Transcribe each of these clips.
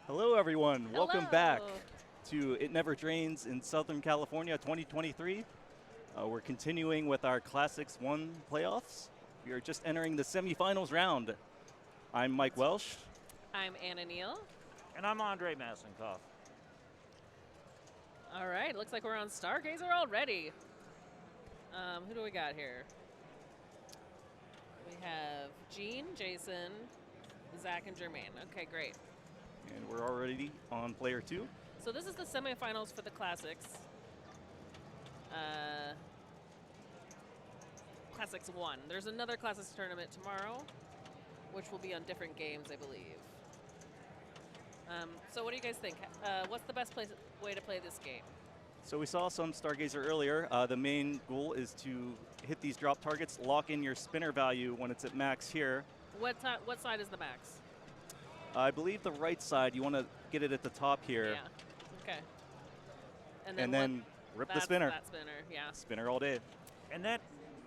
Hello, everyone. Hello. Welcome back to It Never Drains in Southern California 2023. We're continuing with our Classics 1 playoffs. We are just entering the semifinals round. I'm Mike Welsh. I'm Anna Neal. And I'm Andre Masenkoff. All right, looks like we're on Stargazer already. Who do we got here? We have Gene, Jason, Zach, and Jermaine. Okay, great. And we're already on player 2. So this is the semifinals for the Classics. Classics 1. There's another Classics tournament tomorrow, which will be on different games, I believe. So what do you guys think? What's the best way to play this game? So we saw some Stargazer earlier. The main goal is to hit these drop targets, lock in your spinner value when it's at max here. What side is the max? I believe the right side, you want to get it at the top here. Yeah. Okay. And then rip the spinner. That spinner, yeah. Spinner all day. And that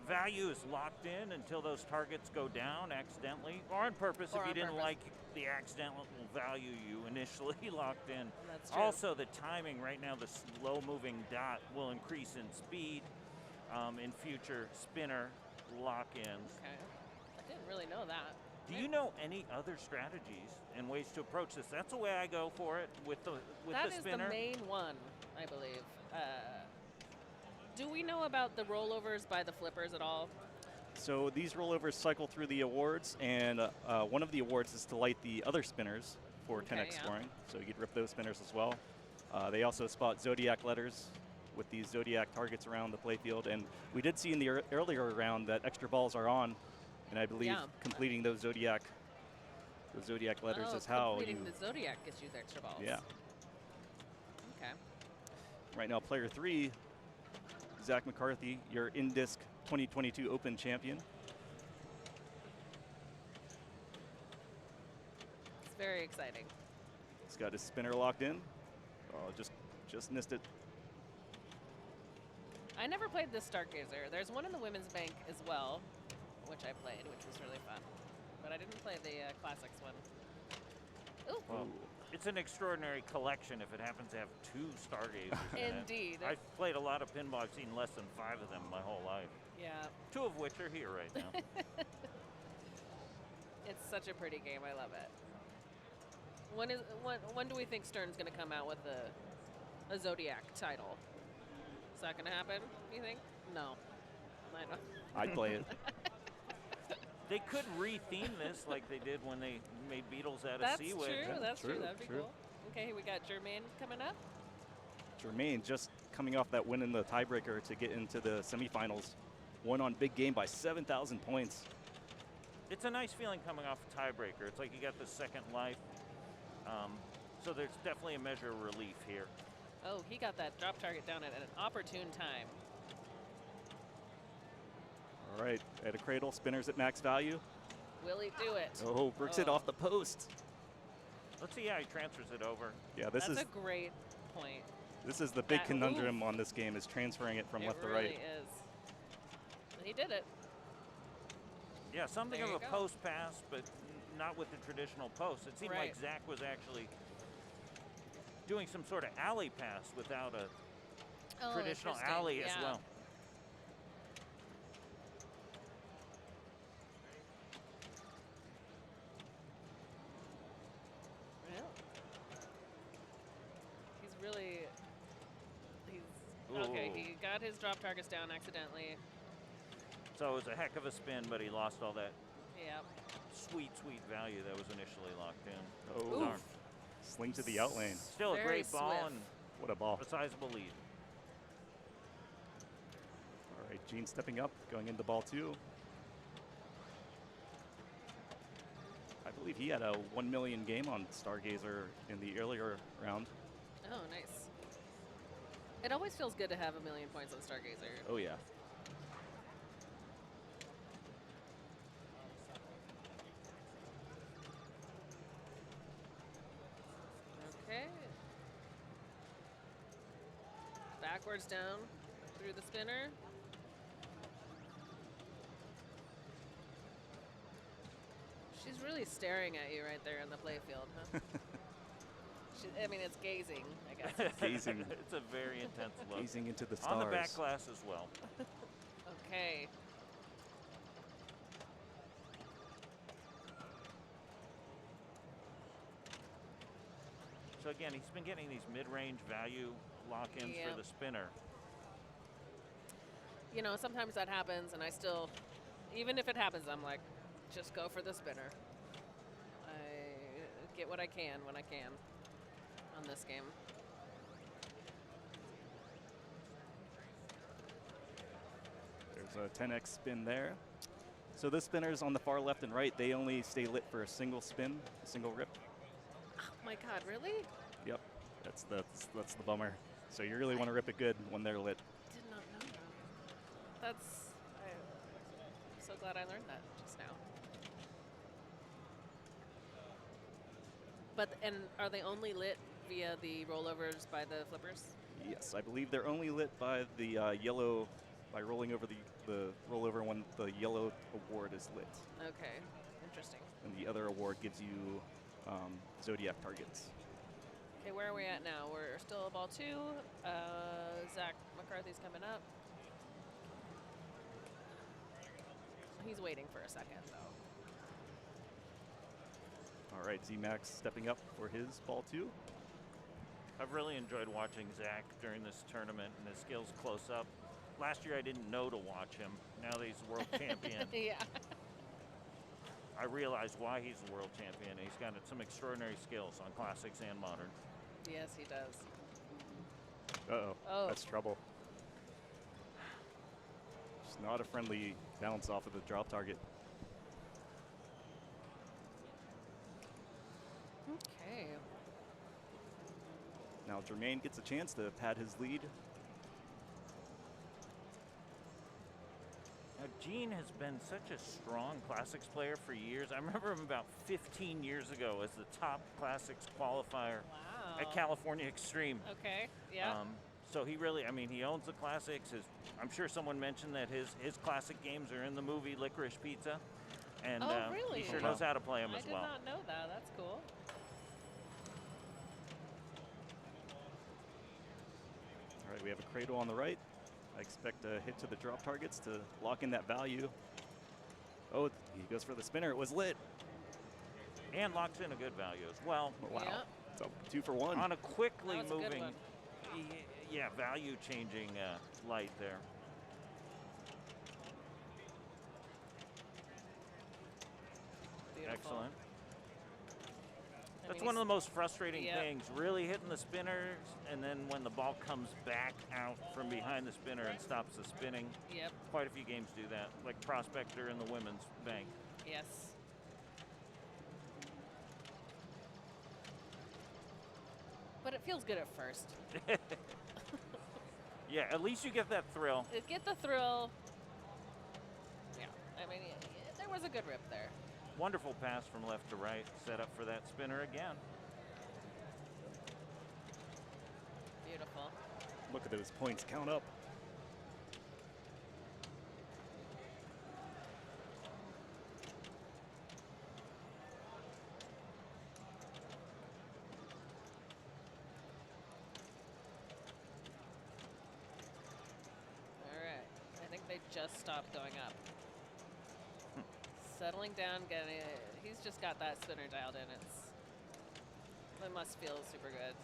value is locked in until those targets go down accidentally or on purpose if you didn't like the accidental value you initially locked in. That's true. Also, the timing right now, the slow-moving dot will increase in speed in future spinner lock-ins. Okay. I didn't really know that. Do you know any other strategies and ways to approach this? That's the way I go for it with the spinner. That is the main one, I believe. Do we know about the rollovers by the flippers at all? So these rollovers cycle through the awards, and one of the awards is to light the other spinners for 10x scoring. So you could rip those spinners as well. They also spot Zodiac letters with these Zodiac targets around the playfield. And we did see in the earlier round that extra balls are on, and I believe completing those Zodiac letters is how completing the Zodiac gets you the extra balls. Yeah. Okay. Right now, player 3, Zach McCarthy, your INDISC 2022 Open champion. It's very exciting. He's got his spinner locked in. Oh, just missed it. I never played this Stargazer. There's one in the women's bank as well, which I played, which was really fun. But I didn't play the Classics one. Ooh. Well, it's an extraordinary collection if it happens to have 2 Stargazers in Indeed. it. I've played a lot of pinball. I've seen less than 5 of them my whole life. Yeah. 2 of which are here right now. It's such a pretty game. I love it. When do we think Stern's going to come out with a Zodiac title? Is that going to happen, you think? No. I don't. I'd play it. They could re-theme this like they did when they made Beatles out of That's Sea true. Witch. That's true. That'd be true. cool. Okay, we got Jermaine coming up. Jermaine just coming off that win in the tiebreaker to get into the semifinals. Won on big game by 7,000 points. It's a nice feeling coming off a tiebreaker. It's like you got the second life. So there's definitely a measure of relief here. Oh, he got that drop target down at an opportune time. All right, at a cradle, spinners at max value. Will he do it? Oh, bricks it off the post. Let's see how he transfers it over. Yeah, That's a great point. This is the big conundrum on this game, is transferring it from left to right. It really is. And he did it. Yeah, something There of you a go. post pass, but not with the traditional post. It seemed like Zach was actually doing some sort of alley pass without a traditional alley as well. Okay, he got his drop targets down accidentally. So it was a heck of a spin, but he lost all that Sweet value that was initially locked in. Oh, darn. Sling to the out lane. Still a great ball and what a ball. A sizable lead. All right, Gene stepping up, going into ball 2. I believe he had a 1 million game on Stargazer in the earlier round. Oh, nice. It always feels good to have 1 million points on Stargazer. Oh, yeah. Okay. Backwards down through the spinner. She's really staring at you right there in the playfield, huh? I mean, it's gazing, I guess. Gazing. It's a very intense look. Gazing into the stars. On the back glass as well. Okay. So again, he's been getting these mid-range value lock-ins for the spinner. You know, sometimes that happens, and I still, even if it happens, I'm like, just go for the spinner. I get what I can when I can on this game. There's a 10x spin there. So the spinners on the far left and right, they only stay lit for a single spin, a single rip. Oh my God, really? Yep, that's the bummer. So you really want to rip it good when they're lit. Did not know that. I'm so glad I learned that just now. But, and are they only lit via the rollovers by the flippers? Yes, I believe they're only lit by the yellow, by rolling over the rollover when the yellow award is lit. Okay, interesting. And the other award gives you Zodiac targets. Okay, where are we at now? We're still ball 2. Zach McCarthy's coming up. He's waiting for a second, though. All right, Z-Max stepping up for his ball 2. I've really enjoyed watching Zach during this tournament and his skills close up. Last year I didn't know to watch him. Now that he's the world champion, Yeah. I realize why he's the world champion. He's got some extraordinary skills on classics and modern. Yes, he does. Uh-oh, Oh. that's trouble. Just not a friendly bounce off of the drop target. Okay. Now Jermaine gets a chance to pad his lead. Now, Gene has been such a strong classics player for years. I remember him about 15 years ago as the top classics qualifier at California Extreme. Okay, yeah. So he really, I mean, he owns the classics. I'm sure someone mentioned that his classic games are in the movie Licorice Pizza. And really? he sure knows how to play them as well. I did not know that. That's cool. All right, we have a cradle on the right. I expect a hit to the drop targets to lock in that value. Oh, he goes for the spinner. It was lit. And locks in a good value as well. Wow. Yeah. So 2 for 1. On a quickly That was a good moving, one. value changing light there. Beautiful. Excellent. I That's mean, one of the most frustrating Yep. things, really hitting the spinners, and then when the ball comes back out from behind the spinner and stops the spinning. Yep. Quite a few games do that, like Prospector in the women's bank. Yes. But it feels good at first. Yeah, at least you get that thrill. Get the thrill. Yeah. I mean, there was a good rip there. Wonderful pass from left to right, set up for that spinner again. Beautiful. Look at those points count up. All right. I think they just stopped going up. Settling down, getting it. He's just got that spinner dialed in. It must feel super good.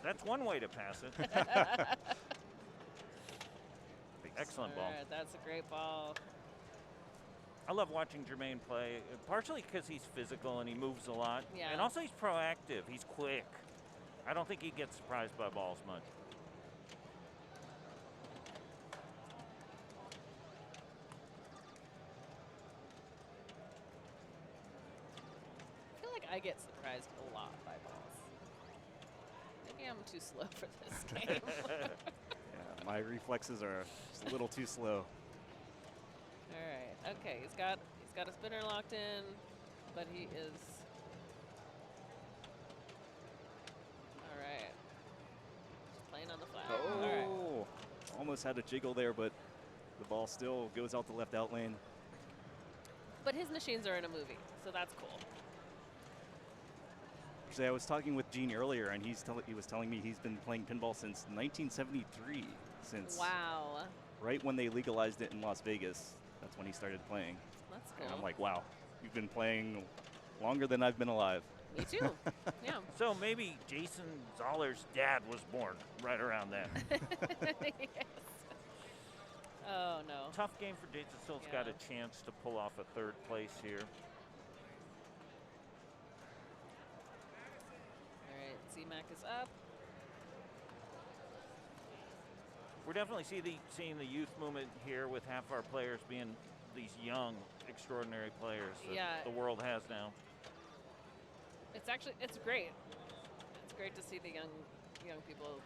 That's one way to pass it. Excellent ball. All right, that's a great ball. I love watching Jermaine play, partially because he's physical and he moves a lot. Yeah. And also he's proactive. He's quick. I don't think he gets surprised by balls much. I feel like I get surprised a lot by balls. Maybe I'm too slow for this game. Yeah, my reflexes are just a little too slow. All right. Okay. He's got a spinner locked in, but he is. All right. Just playing on the flag. All right. Oh, almost had a jiggle there, but The ball still goes out the left out lane. But his machines are in a movie, so that's cool. Actually, I was talking with Gene earlier, and he was telling me he's been playing pinball since 1973. Since wow. Right when they legalized it in Las Vegas, that's when he started playing. That's cool. And I'm like, wow, you've been playing longer than I've been alive. Me too. Yeah. So maybe Jason Zoller's dad was born right around then. Yes. Oh, no. Tough game for Jason. Still's got a chance to pull off a third place here. All right, C-Mac is up. We're definitely seeing the youth movement here with half our players being these young, extraordinary players that the world has now. It's great. It's great to see the young people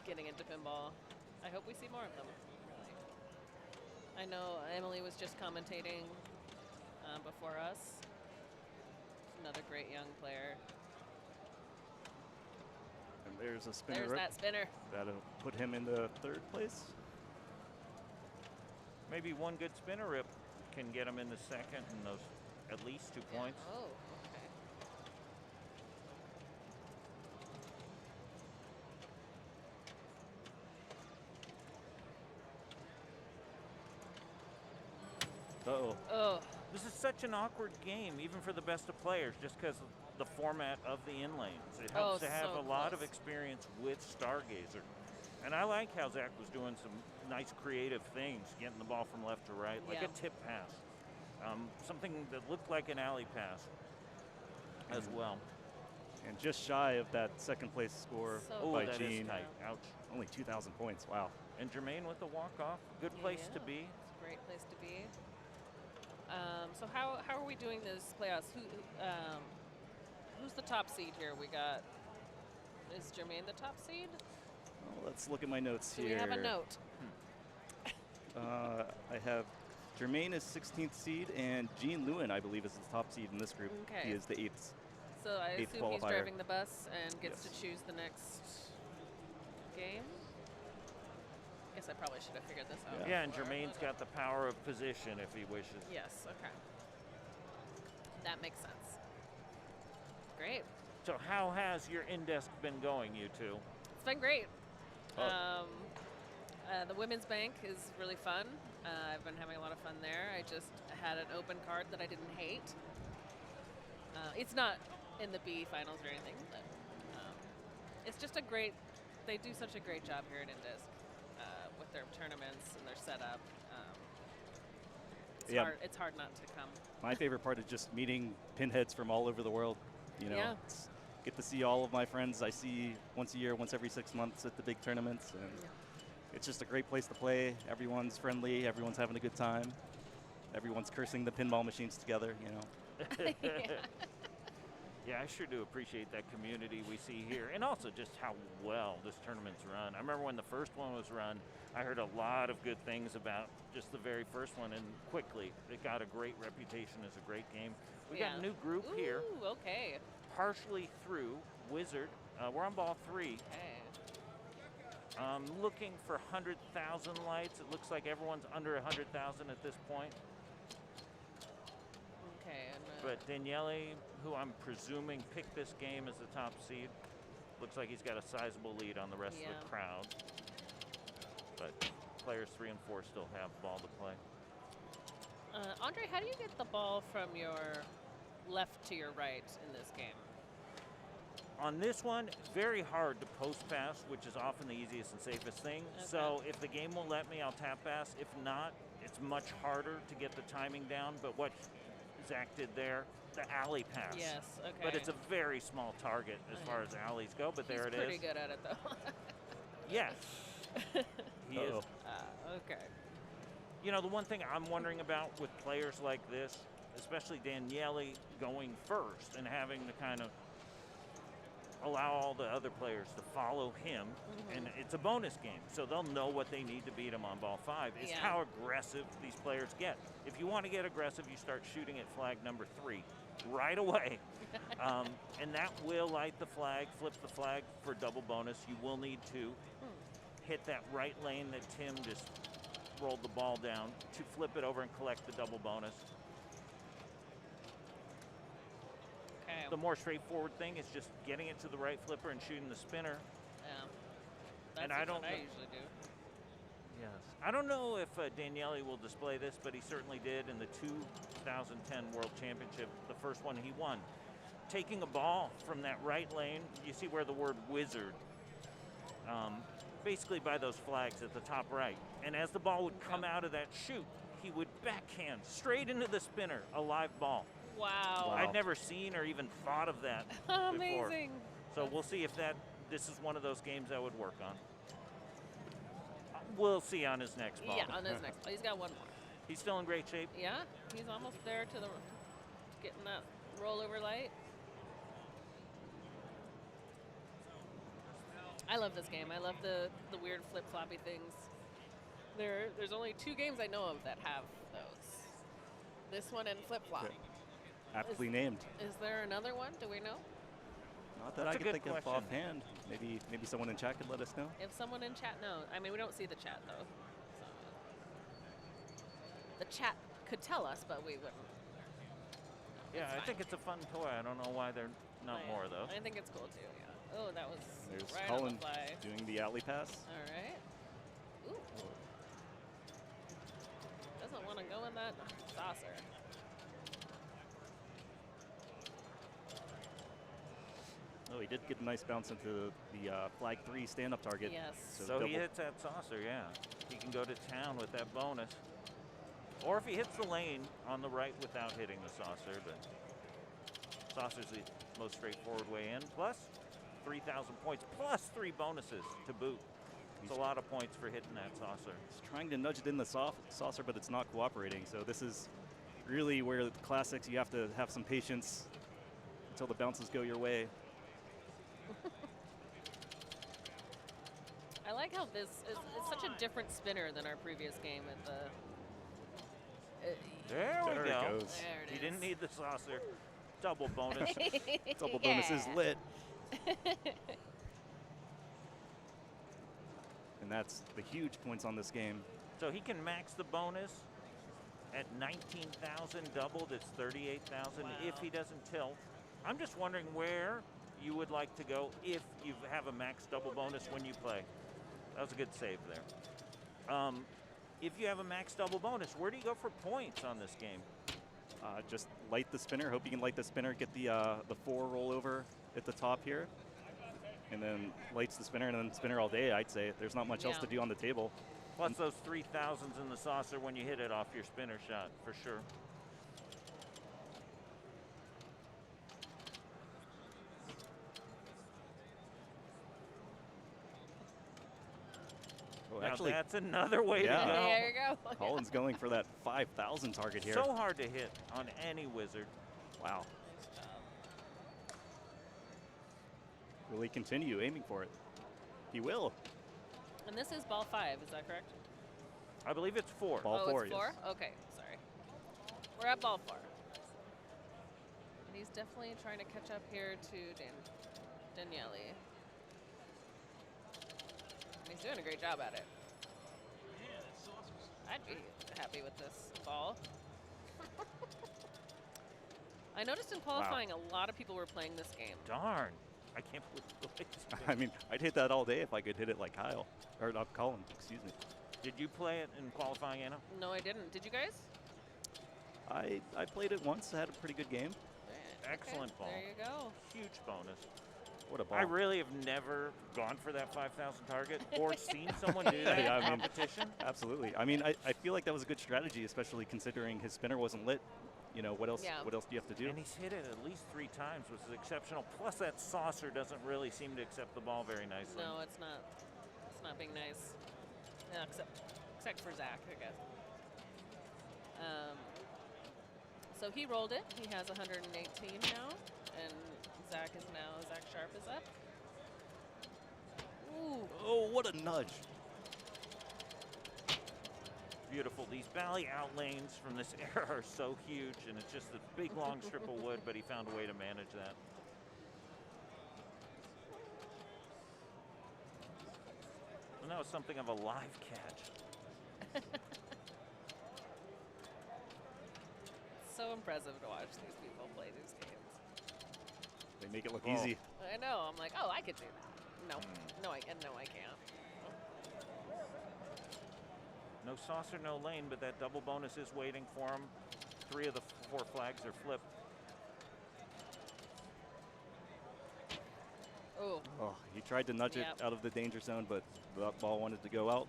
getting into pinball. I hope we see more of them. Really. I know Emily was just commentating before us. Another great young player. And there's a spinner. There's that spinner. That'll put him into third place. Maybe one good spinner rip can get him in the second and those at least 2 points. Oh. Uh-oh. Oh. This is such an awkward game, even for the best of players, just because of the format of the in-lanes. It helps to have a lot of experience with Stargazer. And I like how Zach was doing some nice creative things, getting the ball from left to right, like a tip pass. Something that looked like an alley pass as well. And just shy of that second place score by that Gene. is tight. Ouch. Only 2,000 points. Wow. And Jermaine with the walk-off. Good place to be. It's a great place to be. So how are we doing this playoffs? Who's the top seed here? We got, is Jermaine the top seed? Well, let's look at my notes Do here. we have a note? I have Jermaine is 16th seed, and Gene Lewin, I believe, is the top seed in this group. Okay. He is the 8th. So I assume qualifier. he's driving the bus and gets to choose the next game? Guess I probably should have figured this out. Yeah, and Jermaine's got the power of position if he wishes. Yes, okay. That makes sense. Great. So how has your INDISC been going, you two? It's been great. Oh. The women's bank is really fun. I've been having a lot of fun there. I just had an open card that I didn't hate. It's not in the B finals or anything, but it's just they do such a great job here at INDISC with their tournaments and their setup. It's hard not to come. My favorite part is just meeting pinheads from all over the world. You know, get to see all of my friends I see once a year, once every 6 months at the big tournaments. And it's just a great place to play. Everyone's friendly. Everyone's having a good time. Everyone's cursing the pinball machines together, you know. Yeah, I sure do appreciate that community we see here, and also just how well this tournament's run. I remember when the first one was run, I heard a lot of good things about just the very first one, and quickly it got a great reputation as a great game. We got a new group here. Okay. Partially through Wizard. We're on ball 3. Okay. Looking for 100,000 lights. It looks like everyone's under 100,000 at this point. Okay. But Daniele, who I'm presuming picked this game as the top seed, looks like he's got a sizable lead on the rest of the crowd. But players 3 and 4 still have ball to play. Andre, how do you get the ball from your left to your right in this game? On this one, very hard to post pass, which is often the easiest and safest thing. Okay. So if the game will let me, I'll tap pass. If not, it's much harder to get the timing down. But what Zach did there, the alley pass. Yes, okay. But it's a very small target as far as alleys go, but there it is. He's pretty good at it, though. Yes. He is. Okay. You know, the one thing I'm wondering about with players like this, especially Daniele going first and having to kind of allow all the other players to follow him, and it's a bonus game, so they'll know what they need to beat him on ball 5, is how aggressive these players get. If you want to get aggressive, you start shooting at flag number 3 right away. And that will light the flag, flip the flag for double bonus. You will need to hit that right lane that Tim just rolled the ball down to flip it over and collect the double bonus. Okay. The more straightforward thing is just getting it to the right flipper and shooting the spinner. Yeah. And That's I don't what I know- usually do. Yes. I don't know if Daniele will display this, but he certainly did in the 2010 World Championship, the first one he won. Taking a ball from that right lane, you see where the word wizard, basically by those flags at the top right. And as the ball would come out of that chute, he would backhand straight into the spinner, a live ball. Wow. I'd never seen or even thought of that before. Amazing. So we'll see if this is one of those games I would work on. We'll see on his next ball. Yeah, on his next ball. He's got one more. He's still in great shape. Yeah, he's almost there to getting that rollover light. I love this game. I love the weird flip-floppy things. There's only 2 games I know of that have those. This one and flip-flop. Okay. Aptly named. Is there another one? Do we know? Not that That's I a can good think of question. offhand. Maybe someone in chat could let us know. If someone in chat knows. I mean, we don't see the chat, though. So. The chat could tell us, but we wouldn't. Yeah, It's I fine. think it's a fun toy. I don't know why they're not more, though. I think it's cool, too, yeah. Oh, that was There's right on Colin the fly. doing the alley pass. All right. Ooh. Doesn't want to go in that saucer. Oh, he did get a nice bounce into the flag 3 stand-up target. Yes. So he double- hits that saucer, yeah. He can go to town with that bonus. Or if he hits the lane on the right without hitting the saucer, but saucer's the most straightforward way in. Plus 3,000 points, plus 3 bonuses to boot. It's a lot of points for hitting that saucer. He's trying to nudge it in the saucer, but it's not cooperating. So this is really where the classics, you have to have some patience until the bounces go your way. I like how this is it's such a different spinner than our previous game at the. There we There it go. goes. There it He is. didn't need the saucer. Double bonus. Double bonus is Yeah. lit. And that's the huge points on this game. So he can max the bonus at 19,000 doubled. It's 38,000 if he doesn't tilt. I'm just wondering where you would like to go if you have a max double bonus when you play. That was a good save there. If you have a max double bonus, where do you go for points on this game? Just light the spinner. Hope you can light the spinner. Get the 4 rollover at the top here. And then lights the spinner and then spinner all day, I'd say. There's not much else Yeah. to do on the table. Plus those 3,000s in the saucer when you hit it off your spinner shot, for sure. Oh, Now actually, that's another way Yeah. to go. There you go. Colin's going for that 5,000 target here. So hard to hit on any wizard. Wow. Nice job. Will he continue aiming for it? He will. And this is ball 5, is that correct? I believe it's 4. Ball oh, 4, it's 4? yes. Okay, sorry. We're at ball 4. And he's definitely trying to catch up here to Daniele. And he's doing a great job at it. I'd be happy with this ball. I noticed in qualifying a lot of people were playing this game. Darn. I can't believe the way he's I mean, I'd hit that all day if I could hit it like Kyle. Or not Colin, excuse me. Did you play it in qualifying, Anna? No, I didn't. Did you guys? I played it once. I had a pretty good game. Excellent ball. There you go. Huge bonus. What a ball. I really have never gone for that 5,000 target or seen someone do that Yeah, in I mean- competition. Absolutely. I mean, I feel like that was a good strategy, especially considering his spinner wasn't lit. You know, what else? Yeah. What else do you have to do? And he's hit it at least 3 times, which is exceptional. Plus that saucer doesn't really seem to accept the ball very nicely. No, it's not. It's not being nice. Yeah, except for Zach, I guess. So he rolled it. He has 118 now, and Zach Sharp is up. Ooh. Oh, what a nudge. Beautiful. These valley out lanes from this era are so huge, and it's just a big long strip of wood, but he found a way to manage that. And that was something of a live catch. so impressive to watch these people play these games. They make it look Oh. easy. I know. I'm like, oh, I could do that. No, no, I can't. No saucer, no lane, but that double bonus is waiting for him. 3 of the 4 flags are flipped. Oh, Oh, he tried to nudge Yep. it out of the danger zone, but the ball wanted to go out.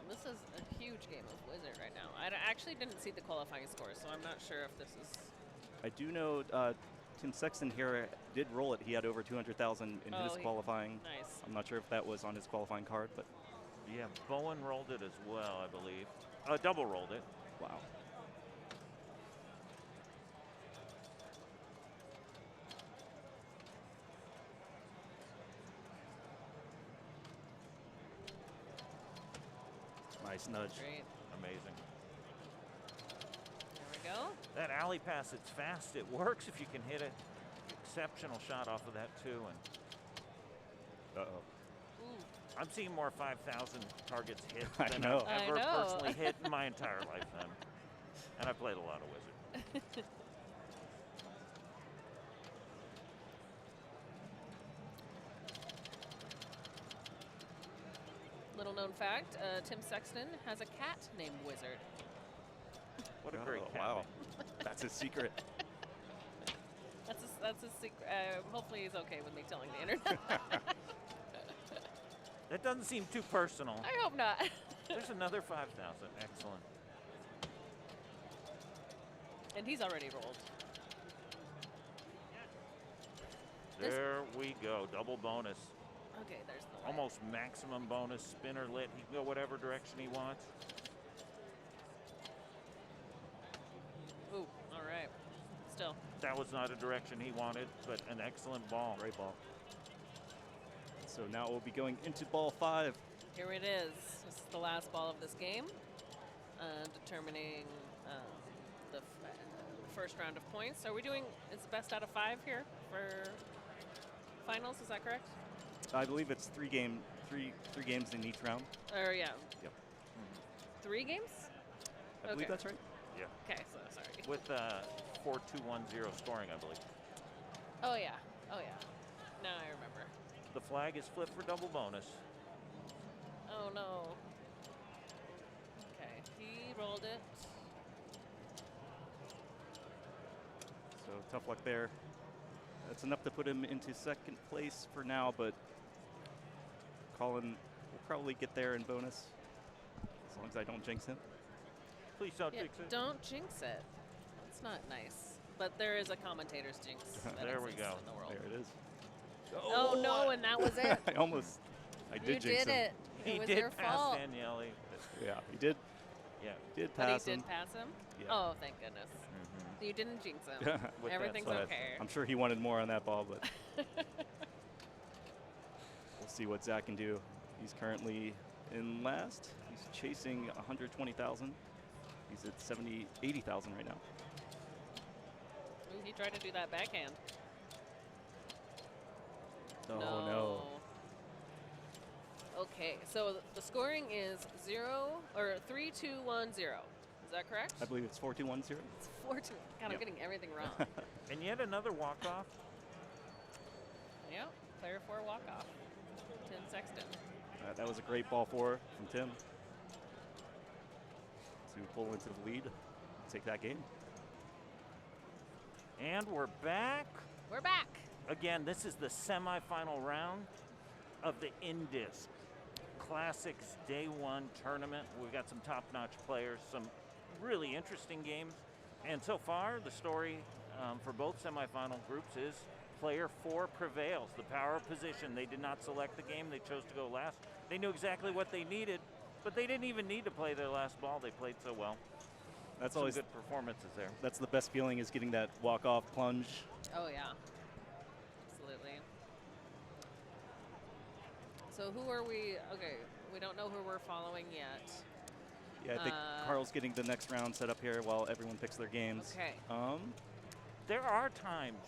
this is a huge game of Wizard right now. Actually didn't see the qualifying score, so I'm not sure if this is. I do know Tim Sexton here did roll it. He had over 200,000 in his he- qualifying. Nice. I'm not sure if that was on his qualifying card, but Yeah, Bowen rolled it as well, I believe. Double rolled it. wow. Nice nudge. Great. Amazing. There we go. That alley pass, it's fast. It works if you can hit an exceptional shot off of that, too. And Uh-oh. Ooh. I'm seeing more 5,000 targets hit I than know. I've I ever know. personally hit in my entire lifetime. And I've played a lot of Wizard. Little known fact, Tim Sexton has a cat named Wizard. What a great Oh, cat. wow. That's his secret. That's a secret. Hopefully he's okay with me telling the internet. That doesn't seem too personal. I hope not. There's another 5,000. Excellent. And he's already rolled. This- There we go. Double bonus. Okay, there's the light. Almost maximum bonus. Spinner lit. He can go whatever direction he wants. Ooh, all right. Still. That was not a direction he wanted, but an excellent ball. Great ball. So now we'll be going into ball 5. Here it is. This is the last ball of this game, determining the first round of points. Are we doing, it's best out of 5 here for finals, is that correct? I believe it's three games in each round. Or yeah. Yep. 3 games? I believe Okay. that's right. Yeah. Okay, so sorry. With 4-2-1-0 scoring, I believe. Oh yeah, oh yeah. Now I remember. The flag is flipped for double bonus. Oh no. Okay, he rolled it. So tough luck there. That's enough to put him into second place for now, but Colin will probably get there in bonus as long as I don't jinx him. Please don't Yeah, jinx it. don't jinx it. That's not nice. But there is a commentator's jinx. That There we exists go. In the world. There it is. Oh no, and that was it. I did You jinx did him. it. He It was did your pass fault. Daniele. Yeah, he did. Yeah. Did But pass he him. did pass him? Yeah. Oh, thank goodness. You didn't jinx him. With that Everything's said, okay. I'm sure he wanted more on that ball, but we'll see what Zach can do. He's currently in last. He's chasing 120,000. He's at 80,000 right now. Ooh, he tried to do that backhand. Oh no. Okay, so the scoring is 3-2-1-0. Is that correct? I believe it's 4-2-1-0. It's 4-2. God, I'm Yep. getting everything wrong. And yet another walk-off. Yep, player 4 walk-off. Tim Sexton. That was a great ball from Tim to pull into the lead, take that game. And we're back. We're back. Again, this is the semifinal round of the INDISC Classics Day 1 tournament. We've got some top-notch players, some really interesting games. And so far, the story for both semifinal groups is player 4 prevails. The power of position. They did not select the game. They chose to go last. They knew exactly what they needed, but they didn't even need to play their last ball. They played so well. That's Some always good performances there. That's the best feeling, is getting that walk-off plunge. Oh, yeah. Absolutely. So who are we? Okay, we don't know who we're following yet. Yeah, I think Carl's getting the next round set up here while everyone picks their games. Okay. There are times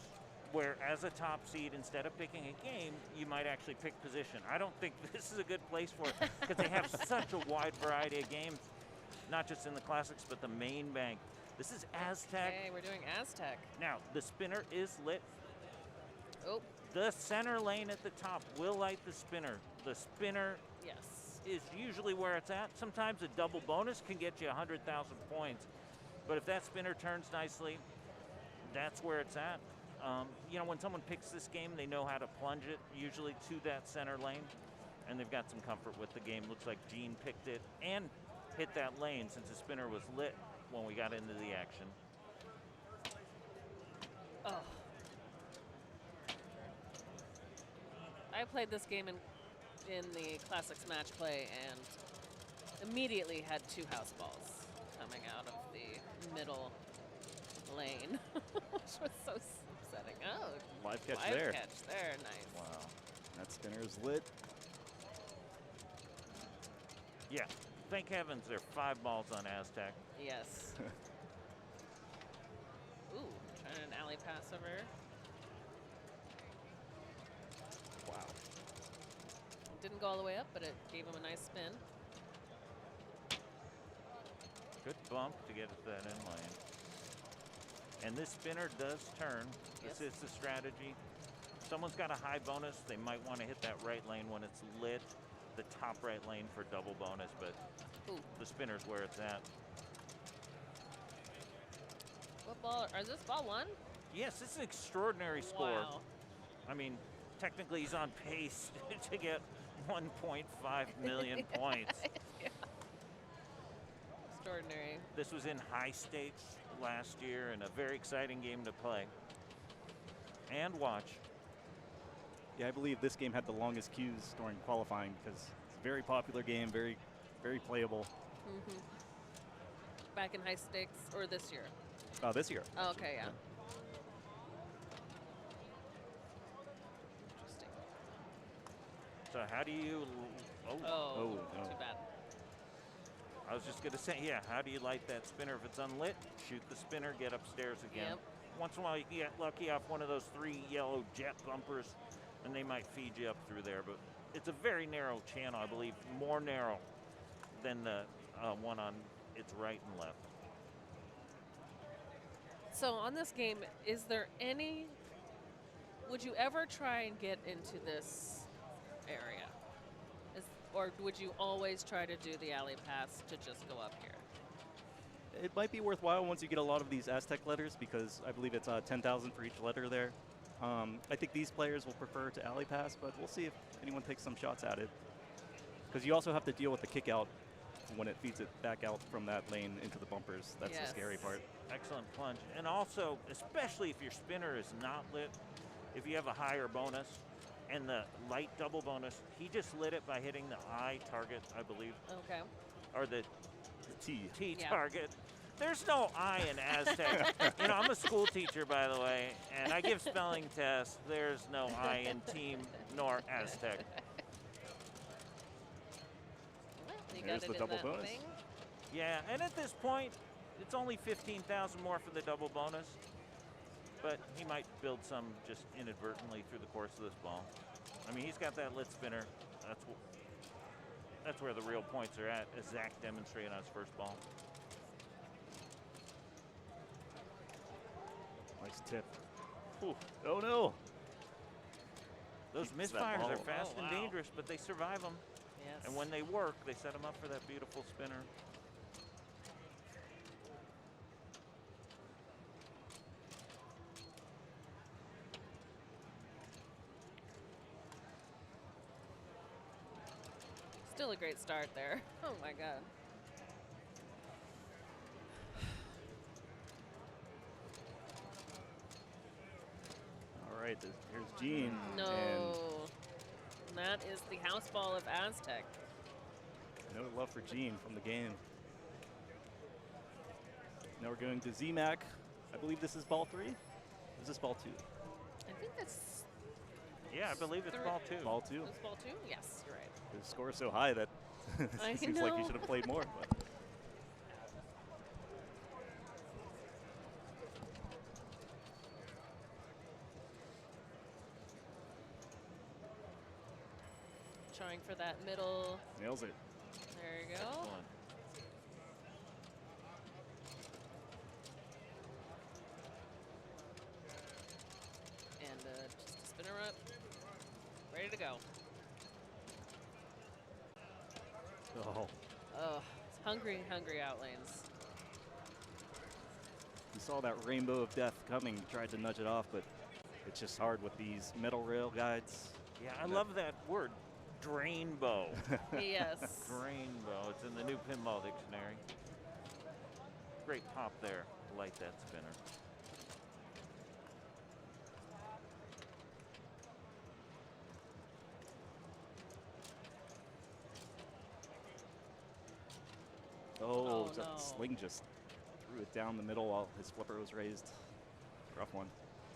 where, as a top seed, instead of picking a game, you might actually pick position. I don't think this is a good place for it because they have such a wide variety of games, not just in the classics, but the main bank. This is Aztec. Okay, we're doing Aztec. Now, the spinner is lit. Oh, The center lane at the top will light the spinner. The spinner yes. is usually where it's at. Sometimes a double bonus can get you 100,000 points. But if that spinner turns nicely, that's where it's at. You know, when someone picks this game, they know how to plunge it, usually to that center lane. And they've got some comfort with the game. Looks like Gene picked it and hit that lane since the spinner was lit when we got into the action. Oh. I played this game in the Classics match play and immediately had 2 house balls coming out of the middle lane, which was so upsetting. Oh, Live catch live there. catch there, nice. Wow. That spinner is lit. Yeah, thank heavens there are 5 balls on Aztec. Yes. Ooh, trying an alley pass over. Wow. Didn't go all the way up, but it gave him a nice spin. Good bump to get it that in lane. And this spinner does turn. Yes. This is the strategy. If someone's got a high bonus, they might want to hit that right lane when it's lit, the top right lane for double bonus, but Ooh. the spinner's where it's at. What ball? Is this ball 1? Yes, it's an extraordinary score. Wow. I mean, technically he's on pace to get 1.5 million points. Yeah. Extraordinary. This was in high stakes last year and a very exciting game to play and watch. Yeah, I believe this game had the longest queues during qualifying because it's a very popular game, very, very playable. Mm-hmm. Back in high stakes or this year? This year. Oh, actually. okay, yeah. Interesting. So how do you, Oh, Oh, no. too bad. I was just gonna say, yeah, how do you light that spinner? If it's unlit, shoot the spinner, get upstairs again. Yep. Once in a while you get lucky off one of those 3 yellow jet bumpers and they might feed you up through there, but it's a very narrow channel, I believe, more narrow than the one on its right and left. So on this game, is there any, would you ever try and get into this area? Or would you always try to do the alley pass to just go up here? It might be worthwhile once you get a lot of these Aztec letters because I believe it's 10,000 for each letter there. I think these players will prefer to alley pass, but we'll see if anyone takes some shots at it. Because you also have to deal with the kick out when it feeds it back out from that lane into the bumpers. That's the Yes. scary part. Excellent plunge. And also, especially if your spinner is not lit, if you have a higher bonus and the light double bonus, he just lit it by hitting the I target, I believe, Okay. or the T. T Yeah. target. There's no I in Aztec. You know, I'm a school teacher, by the way, and I give spelling tests. There's no I in team nor Aztec. Well, you There's got the it double in that bonus. thing. Yeah, and at this point, it's only 15,000 more for the double bonus, but he might build some just inadvertently through the course of this ball. I mean, he's got that lit spinner. That's where the real points are at, as Zach demonstrated on his first ball. Nice tip. Ooh. Oh no! Those Keeps that misfires ball. are fast Oh, and wow. dangerous, but they survive them. Yes. And when they work, they set them up for that beautiful spinner. Still a great start there. Oh my God. All right, here's Gene. No. And That is the house ball of Aztec. no love for Gene from the game. Now we're going to ZMAC. I believe this is ball 3. Is this ball 2? I think that's Yeah, I believe it's Three. ball 2. Ball 2. this ball 2? Yes, you're right. His score is so high that I it seems like he know. should have played more. But. Trying for that middle. Nails it. There you go. Excellent. ready to go. Oh, Oh, it's hungry, hungry out lanes. you saw that rainbow of death coming, tried to nudge it off, but it's just hard with these metal rail guides. Yeah, I love that word, drainbow. Yes. Drainbow. It's in the new Pinball dictionary. Great pop there. Light that spinner. Oh, Oh, that no. sling just threw it down the middle while his flipper was raised. Rough one.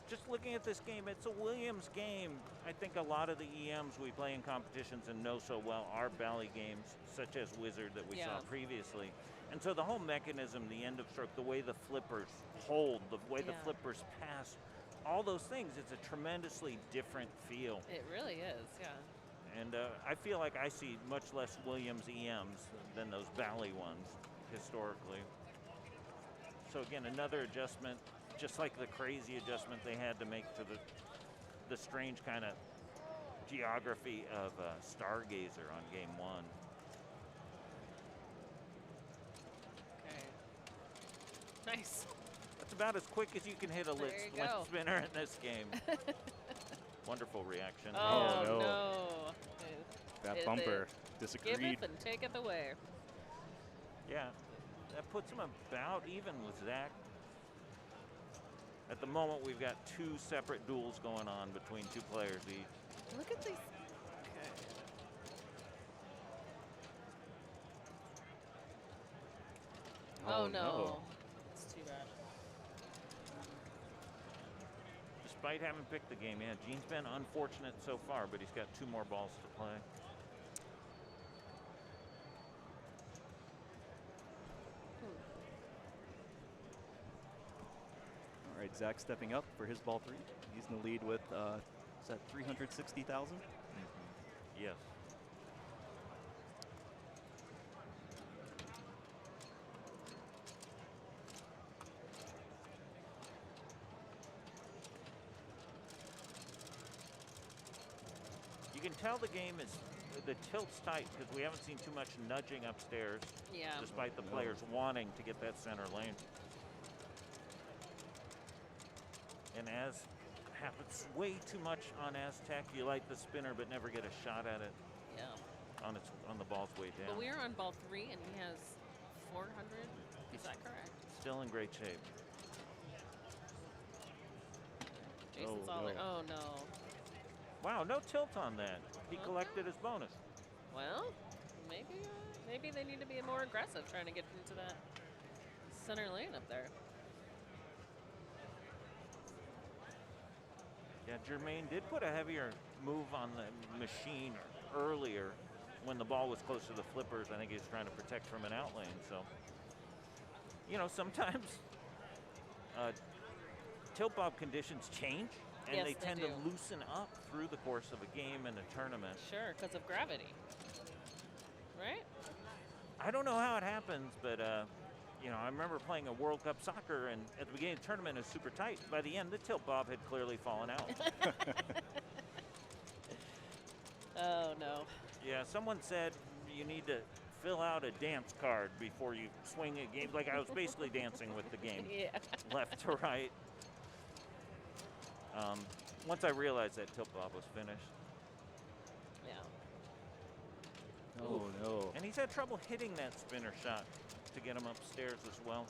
Just looking at this game, it's a Williams game. I think a lot of the EMs we play in competitions and know so well are Bally games, such as Wizard that we saw previously. And so the whole mechanism, the end of stroke, the way the flippers hold, the way the flippers pass, all those things, it's a tremendously different feel. It really is, yeah. And I feel like I see much less Williams EMs than those Bally ones historically. So again, another adjustment, just like the crazy adjustment they had to make to the strange kind of geography of Stargazer on game 1. Okay. Nice. That's about as quick as you can hit a lit spinner in this game. Wonderful reaction. Oh, no. no. That bumper disagreed. Give it and take it away. Yeah, that puts him about even with Zach. At the moment, we've got 2 separate duels going on between 2 players each. Look at these. Okay. Oh, no. It's too bad. Despite having picked the game, yeah, Gene's been unfortunate so far, but he's got 2 more balls to play. All right, Zach stepping up for his ball 3. He's in the lead with, is that 360,000? Yes. You can tell the game is, the tilt's tight because we haven't seen too much nudging upstairs. Yeah. Despite the players wanting to get that center lane. And as happens way too much on Aztec, you light the spinner but never get a shot at it. Yeah. On the ball's way down. But we're on ball 3 and he has 400. Is that correct? Still in great shape. Jason's all like, oh no. Wow, no tilt on that. He collected his bonus. Well, maybe they need to be more aggressive trying to get into that center lane up there. Yeah, Jermaine did put a heavier move on the machine earlier when the ball was close to the flippers. I think he was trying to protect from an out lane. So, you know, sometimes tilt bob conditions change, and Yes, they they tend do. to loosen up through the course of a game and a tournament. Sure, because of gravity. Right? I don't know how it happens, but you know, I remember playing a World Cup soccer, and at the beginning of the tournament, it was super tight. By the end, the tilt bob had clearly fallen out. Oh, no. Yeah, someone said you need to fill out a dance card before you swing a game. Like I was basically dancing with the game, Yeah. left to right. Once I realized that tilt bob was finished. Yeah. Oh, no. And he's had trouble hitting that spinner shot to get him upstairs as well.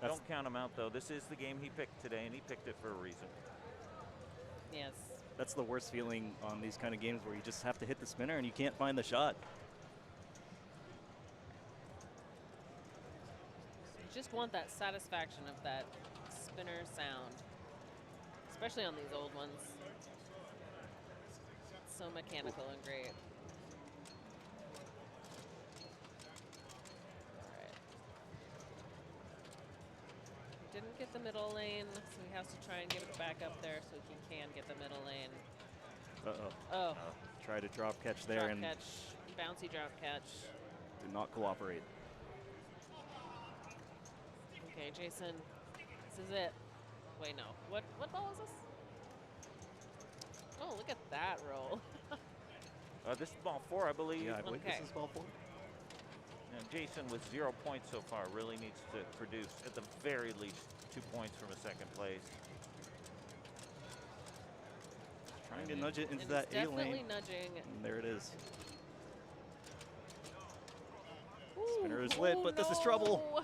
Don't count him out, though. This is the game he picked today, and he picked it for a reason. Yes. That's the worst feeling on these kind of games where you just have to hit the spinner and you can't find the shot. You just want that satisfaction of that spinner sound, especially on these old ones. It's so mechanical and great. Didn't get the middle lane, so he has to try and get it back up there so he can get the middle lane. Uh-oh. Oh. Try to drop catch there Drop and catch, bouncy drop catch. did not cooperate. Okay, Jason, this is it. Wait, no. What ball is this? Oh, look at that roll. This is ball 4, I believe. Yeah, I believe Okay. this is ball 4. Now, Jason, with 0 points so far, really needs to produce at the very least 2 points from a second place. Trying to nudge it into And that he's A definitely lane. nudging. And there it is. Ooh, Spinner is lit, but this is trouble. no.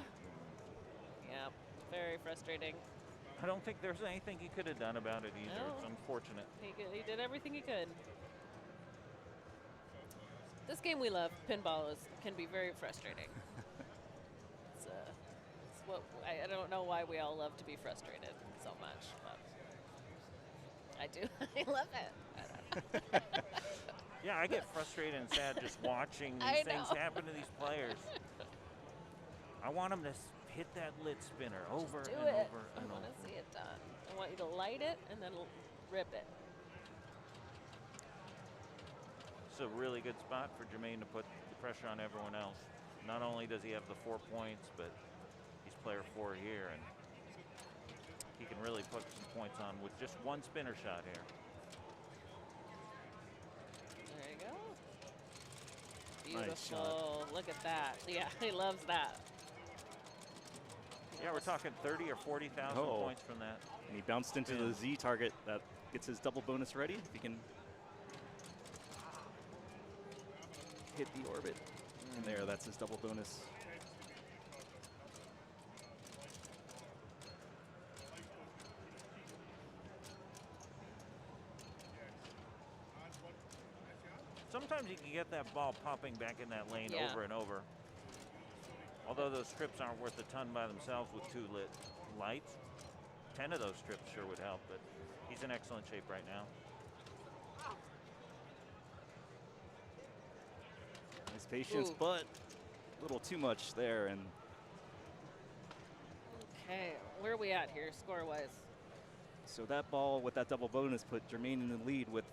Yeah, very frustrating. I don't think there's anything he could have done about it either. No. It's unfortunate. He did everything he could. This game we love, pinball, can be very frustrating. it's what I don't know why we all love to be frustrated so much, but I do. I love it. Yeah, I get frustrated and sad just watching I these things know. happen to these players. I want them to hit that lit spinner over Do and it. over I and want over. to see it done. I want you to light it and then rip it. It's a really good spot for Jermaine to put the pressure on everyone else. Not only does he have the 4 points, but he's player 4 here, and he can really put some points on with just one spinner shot here. There you go. Nice Beautiful. Look at that. Yeah, he loves that. Yeah, we're talking 30 or 40,000 Oh. points from that. And he bounced into the Z target. That gets his double bonus ready. If he can hit the orbit. And there, that's his double bonus. Sometimes you can get that ball popping back in that lane Yeah. over and over. Although those strips aren't worth a ton by themselves with 2 lit lights. 10 of those strips sure would help, but he's in excellent shape right now. Nice patience, Ooh. but a little too much there. And Okay, where are we at here, score-wise? so that ball with that double bonus put Jermaine in the lead with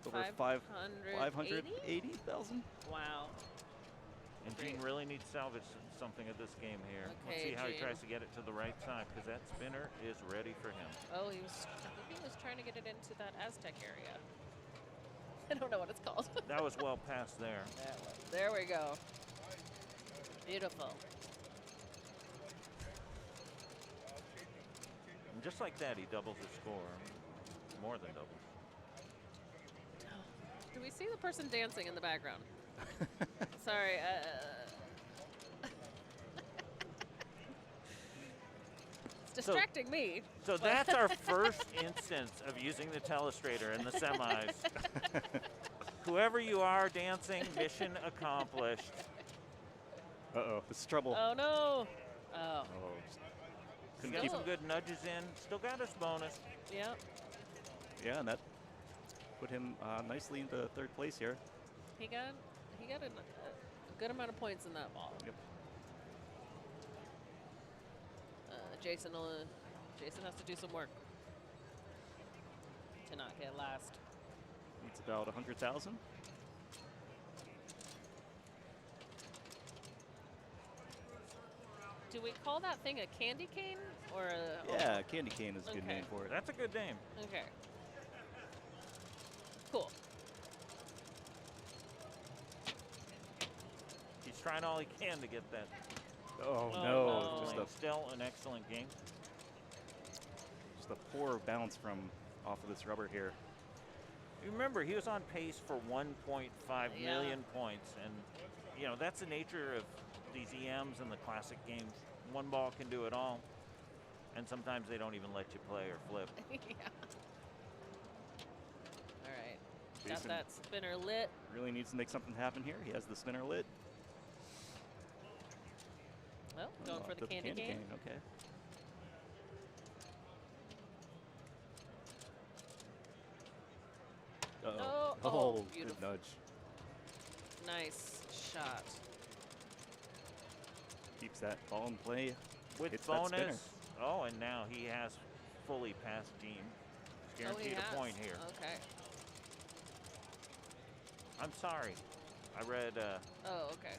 over 580,000. Wow. And Great. Gene really needs to salvage something of this game here. Let's Okay, see how he Gene. tries to get it to the right side, because that spinner is ready for him. Oh, I think he was trying to get it into that Aztec area. I don't know what it's called. That was well past there. There we go. Beautiful. And just like that, he doubles his score. More than doubles. Do we see the person dancing in the background? Sorry. It's distracting me. So that's our first instance of using the telestrator in the semis. Whoever you are dancing, mission accomplished. Uh-oh, this is trouble. Oh, no. Oh, Oh, Couldn't keep some good nudges in. Still got his bonus. yeah. yeah, and that put him nicely into third place here. He got a good amount of points in that ball. Yep. Jason has to do some work to not get last. It's about 100,000. Do we call that thing a candy cane or a? Yeah, Candy Cane is a good Okay. name for it. That's a good name. Okay. Cool. He's trying all he can to get that. Oh, Oh, no, no. just Playing still an excellent game. a poor bounce from off of this rubber here. You remember, he was on pace for 1.5 Yeah. million points, and you know that's the nature of these EMs and the classic games. One ball can do it all, and sometimes they don't even let you play or flip. Yeah. All right. Jason Got that spinner lit. really needs to make something happen here. He has the spinner lit. Well, going Oh, for the to candy cane. Okay. Uh-oh. Oh, good beautiful. nudge. Nice shot. Keeps that ball in play. With Hits that spinner. bonus. Oh, and now he has fully passed Gene. Guaranteed a point here. Okay. I'm sorry. I read Oh, okay.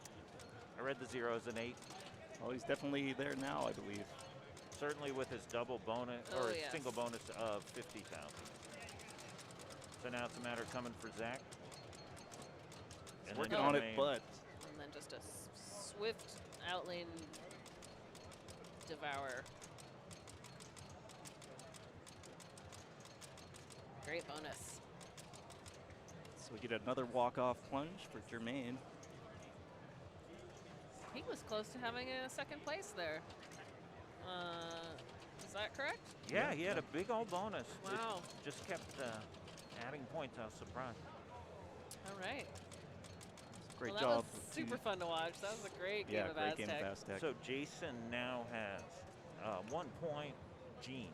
the 0 as an 8. Oh, he's definitely there now, I believe. Certainly with his double bonus Oh, or his yes. single bonus of 50,000. So now it's a matter of coming for Zach. He's working on it, but And then just a swift outlane devour. Great bonus. so we get another walk-off plunge for Jermaine. He was close to having a second place there. Is that correct? Yeah, he had a big old bonus. Wow. It just kept adding points. I was surprised. All right. Great Well, job. that was super fun to watch. That was a great game of great Aztec. game of Aztec. So Jason now has 1 point. Gene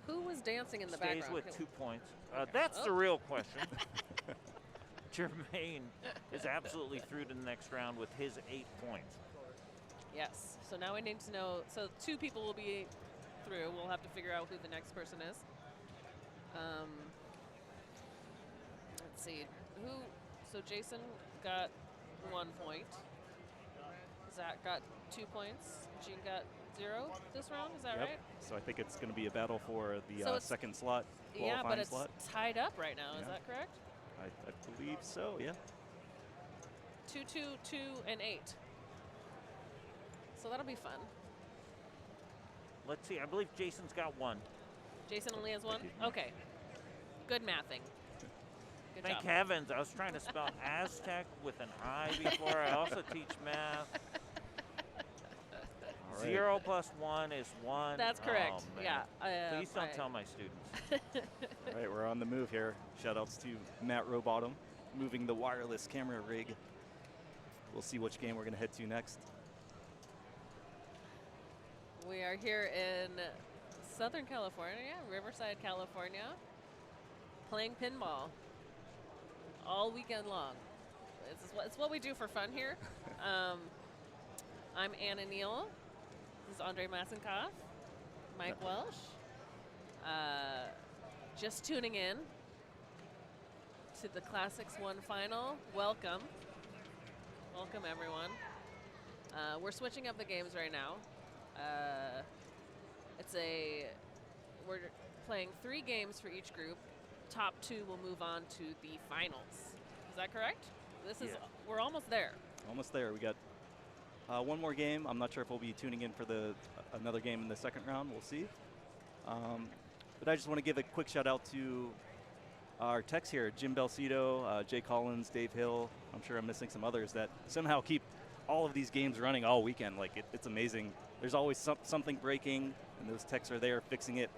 Who was dancing in the stays background? with 2 points. That's the real question. Jermaine is absolutely through to the next round with his 8 points. Yes. So now we need to know. So 2 people will be through. We'll have to figure out who the next person is. Let's see. So Jason got 1 point. Zach got 2 points. Gene got 0 this round. Is that right? So I think it's going to be a battle for the So second slot, Yeah, qualifying but it's slot. tied up right now. Is Yeah. that correct? I believe so, yeah. 2, 2, 2, and 8. So that'll be fun. Let's see. I believe Jason's got 1. Jason only has 1? Thank you. Okay. Good mathing. Good Thank job. heavens. I was trying to spell Aztec with an I before. I also teach math. All right. 0 plus 1 is 1. That's correct. Oh, man. Yeah. Please don't tell my students. All right, we're on the move here. Shoutouts to Matt Rowbottom, moving the wireless camera rig. We'll see which game we're going to head to next. We are here in Southern California, Riverside, California, playing pinball all weekend long. It's what we do for fun here. I'm Anna Neal. This is Andre Massenkoff, Mike Welsh. Just tuning in to the Classics 1 final. Welcome. Welcome, everyone. We're switching up the games right now. We're playing 3 games for each group. Top 2 will move on to the finals. Is that correct? We're almost there. Almost there. We got 1 more game. I'm not sure if we'll be tuning in for another game in the second round. We'll see. But I just want to give a quick shout out to our techs here, Jim Belcito, Jay Collins, Dave Hill. I'm sure I'm missing some others that somehow keep all of these games running all weekend. Like it's amazing. There's always something breaking, and those techs are there fixing it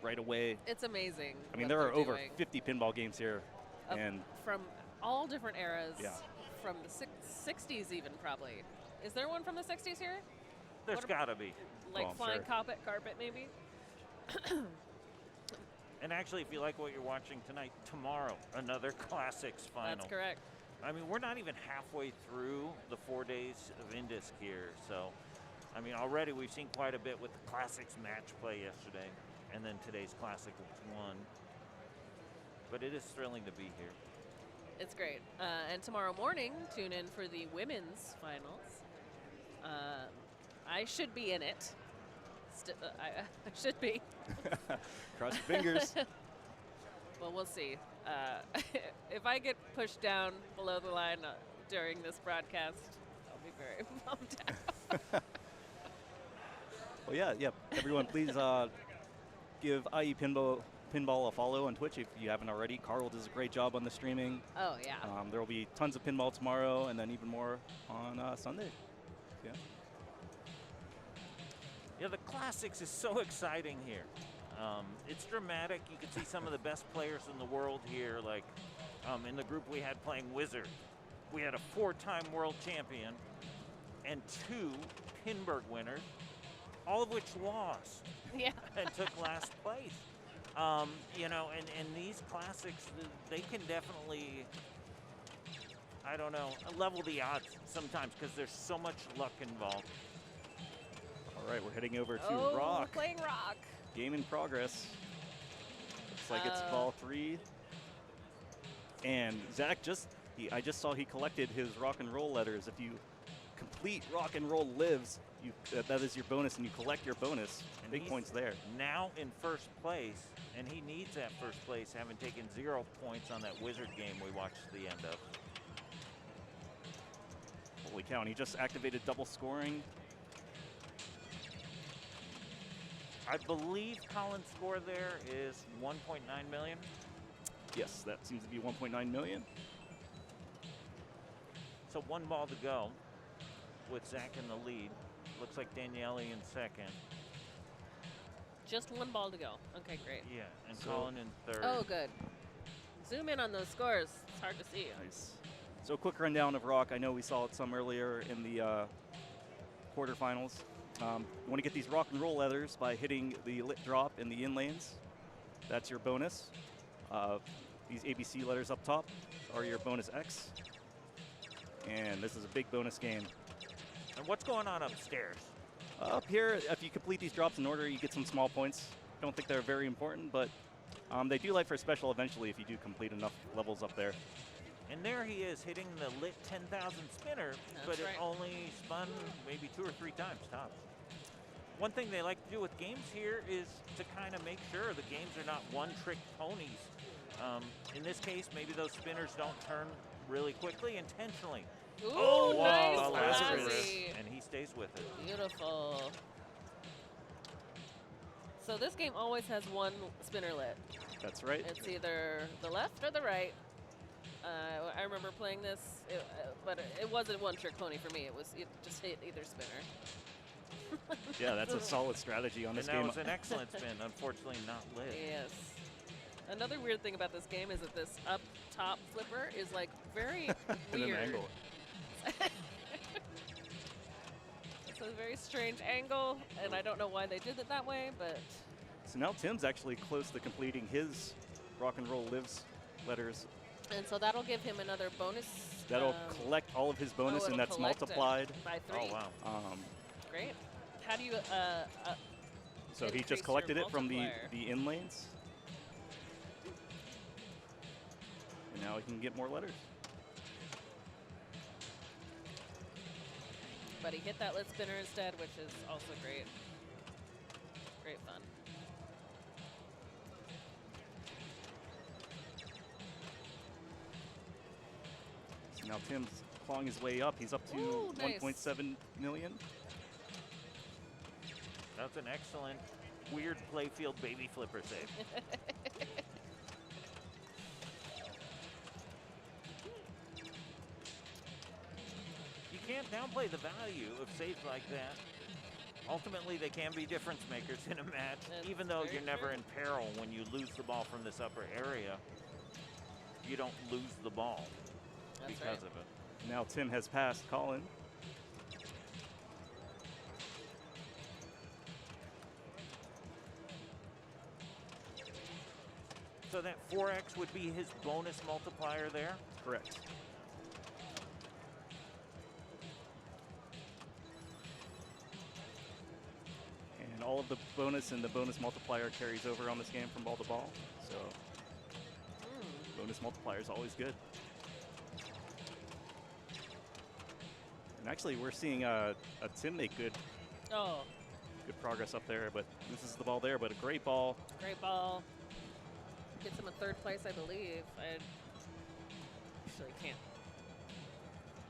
right away. It's amazing. I mean, what there are they're over doing. 50 pinball games here, and From all different eras. Yeah. From the 60s even, probably. Is there one from the 60s here? There's What got to be. Like Oh, I'm flying sure. carpet, maybe? And actually, if you like what you're watching tonight, tomorrow, another Classics final. That's correct. I mean, we're not even halfway through the 4 days of INDISC here. So, I mean, already we've seen quite a bit with the Classics match play yesterday. And then today's Classic 1. But it is thrilling to be here. It's great. And tomorrow morning, tune in for the women's finals. I should be in it. I should be. cross your fingers. Well, we'll see. If I get pushed down below the line during this broadcast, I'll be very bummed out. Well, yeah. Everyone, please give IE Pinball a follow on Twitch if you haven't already. Carl does a great job on the streaming. Oh, yeah. There will be tons of pinball tomorrow, and then even more on Sunday. Yeah. Yeah, the Classics is so exciting here. It's dramatic. You can see some of the best players in the world here. Like in the group we had playing Wizard, we had a 4-time world champion and 2 Pinburg winners, all of which lost Yeah. and took last place. You know, and these Classics, they can definitely, I don't know, level the odds sometimes because there's so much luck involved. All right, we're heading over to Oh, Rock. playing Rock. Game in progress. Looks like it's ball 3. And Zach I just saw he collected his rock and roll letters. If you complete rock and roll lives, that is your bonus, and you collect your bonus. And Big he's points there. Now in first place, and he needs that first place, having taken 0 points on that Wizard game we watched the end of. Holy cow, and he just activated double scoring. I believe Colin's score there is 1.9 million. Yes, that seems to be 1.9 million. So 1 ball to go with Zach in the lead. Looks like Daniele in second. Just 1 ball to go. Okay, great. Yeah, and So- Colin in third. Oh, good. Zoom in on those scores. It's hard to see. Nice. So quick rundown of Rock. I know we saw it some earlier in the quarterfinals. You want to get these rock and roll letters by hitting the lit drop in the in lanes. That's your bonus. These ABC letters up top are your bonus X. And this is a big bonus game. And what's going on upstairs? Up here, if you complete these drops in order, you get some small points. Don't think they're very important, but they do light for a special eventually if you do complete enough levels up there. And there he is hitting the lit 10,000 spinner, but it right. only spun maybe 2 or 3 times tops. One thing they like to do with games here is to kind of make sure the games are not one-trick ponies. In this case, maybe those spinners don't turn really quickly intentionally. Ooh, Oh, nice, wow, Lazarus. Lazzy. And he stays with it. Beautiful. So this game always has 1 spinner lit. That's right. It's either the left or the right. I remember playing this, but it wasn't one-trick pony for me. It just hit either spinner. Yeah, that's a solid strategy on And this that game. was an excellent spin, unfortunately not lit. Yes. Another weird thing about this game is that this up top flipper is like very In an weird. angle. It's a very strange angle, and I don't know why they did it that way, but So now Tim's actually close to completing his rock and roll lives letters. and so that'll give him another bonus. That'll collect all of his bonus, it'll and that's collect it multiplied. by 3. Oh, wow. Great. How do you So he increase just your collected it from the multiplier? in lanes. And now he can get more letters. But he hit that lit spinner instead, which is also great. Great fun. So now Tim's clawing his way up. He's up to Ooh, nice. 1.7 million. That's an excellent weird playfield baby flipper save. You can't downplay the value of saves like that. Ultimately, they can be difference makers in a match, That's even though very you're never true. in peril when you lose the ball from this upper area. You don't lose the ball That's because right. of it. Now Tim has passed Colin. So that 4x would be his bonus multiplier there. Correct. And all of the bonus and the bonus multiplier carries over on this game from ball to ball. So bonus multiplier is always good. And actually, we're seeing a Tim make good Oh, progress up there. But this is the ball there, but a great ball. great ball. Gets him a 3rd place, I believe. I actually can't.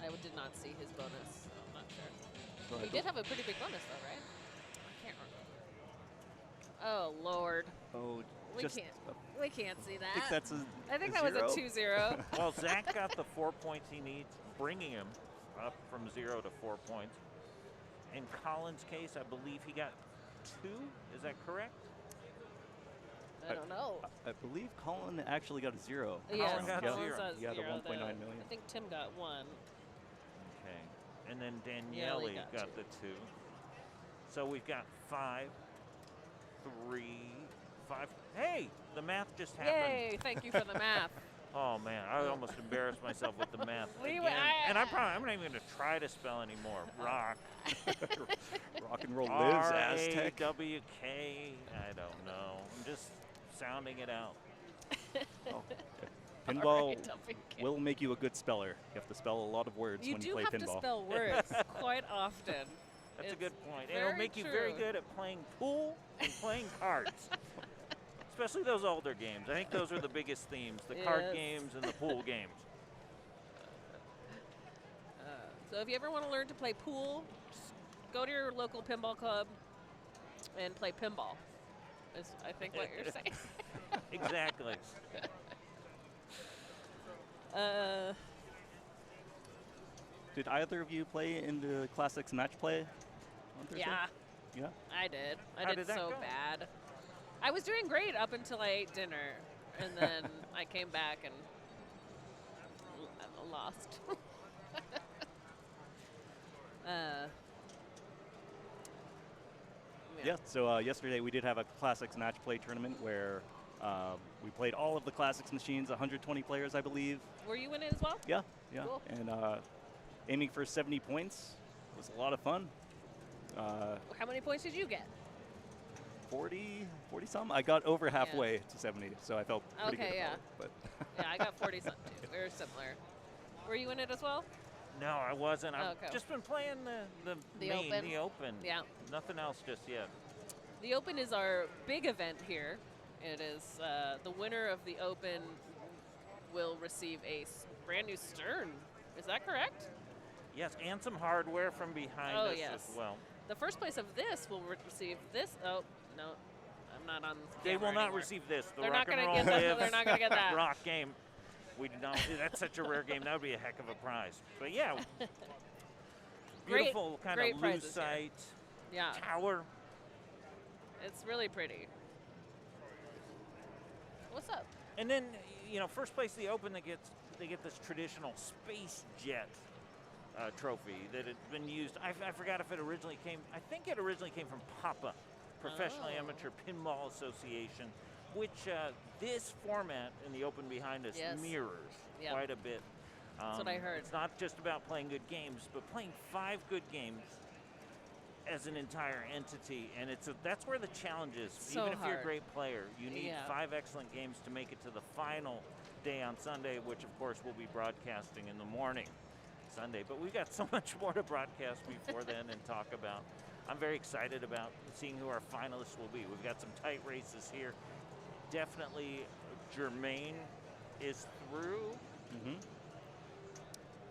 I did not see his bonus, so I'm not sure. So I He did have a pretty big bonus, though, right? I can't remember. Oh, Lord. Oh, We just can't. We can't see that. I think that's I think a that zero. was a 2-0. Well, Zach got the 4 points he needs, bringing him up from 0 to 4 points. In Colin's case, I believe he got 2. Is that correct? I don't know. I believe Colin actually got a 0. Yes, Colin got Colin's zero. got Yeah, the 0, 1.9 million. I think Tim got 1. Okay. And then Yeah, Daniele he got got two. the 2. So we've got 5, 3, 5. Hey, the math just happened. Yay! Thank you for the math. Oh man, I almost embarrassed myself with the math We again. were- And I'm not even going to try to spell anymore. Rock. Rock and roll lives, Aztec. R-A-W-K. I don't know. I'm just sounding it out. Oh, pinball Alright, WK. will make you a good speller. You have to spell a lot of words You when do you play have pinball. to spell words quite often. That's a good point. very It'll make you very true. good at playing pool and playing cards. Especially those older games. I think those are the biggest themes, the card Yes. games and the pool games. So if you ever want to learn to play pool, just go to your local pinball club and play pinball. Is I think what you're saying. Exactly. Did either of you play in the Classics match play on Thursday? Yeah, Yeah? I did. How I did did that so go? bad. I was doing great up until I ate dinner, and then I came back and lost. Yeah, so yesterday we did have a Classics match play tournament where we played all of the Classics machines, 120 players, I believe. Were you in it as well? Yeah, yeah. Cool. And aiming for 70 points was a lot of fun. How many points did you get? 40 some. I got over halfway to 70, so I felt pretty good Okay, about it. But Yeah, I got 40 something too. We were similar. Were you in it as well? No, I wasn't. I've Okay. just been playing the main, Open? the open. Yeah. Nothing else just yet. The Open is our big event here. It is the winner of the Open will receive a brand new stern. Is that correct? Yes, and some hardware from behind Oh, us yes. as well. The first place of this will receive this. Oh no, I'm not on. They camera will not anymore. receive this. The They're rock not and gonna roll get that. lives They're not gonna get that. rock game. We do not. That's such a rare game. That would be a heck of a prize. But yeah, beautiful kind great of prizes here. lucite Yeah, tower. it's really pretty. What's up? And then, first place the Open, they get this traditional space jet trophy that had been used. I forgot if it originally came. I think it originally came from PAPA, Professional Oh. Amateur Pinball Association, which this format in the Open behind us Yes. mirrors Yep. quite a bit. That's what I heard. It's not just about playing good games, but playing 5 good games as an entire entity, and that's where the challenge is. So Even if you're a hard. great player, you need Yeah. 5 excellent games to make it to the final day on Sunday, which of course we'll be broadcasting in the morning Sunday. But we've got so much more to broadcast before then and talk about. I'm very excited about seeing who our finalists will be. We've got some tight races here. Definitely Jermaine is through. mm-hmm.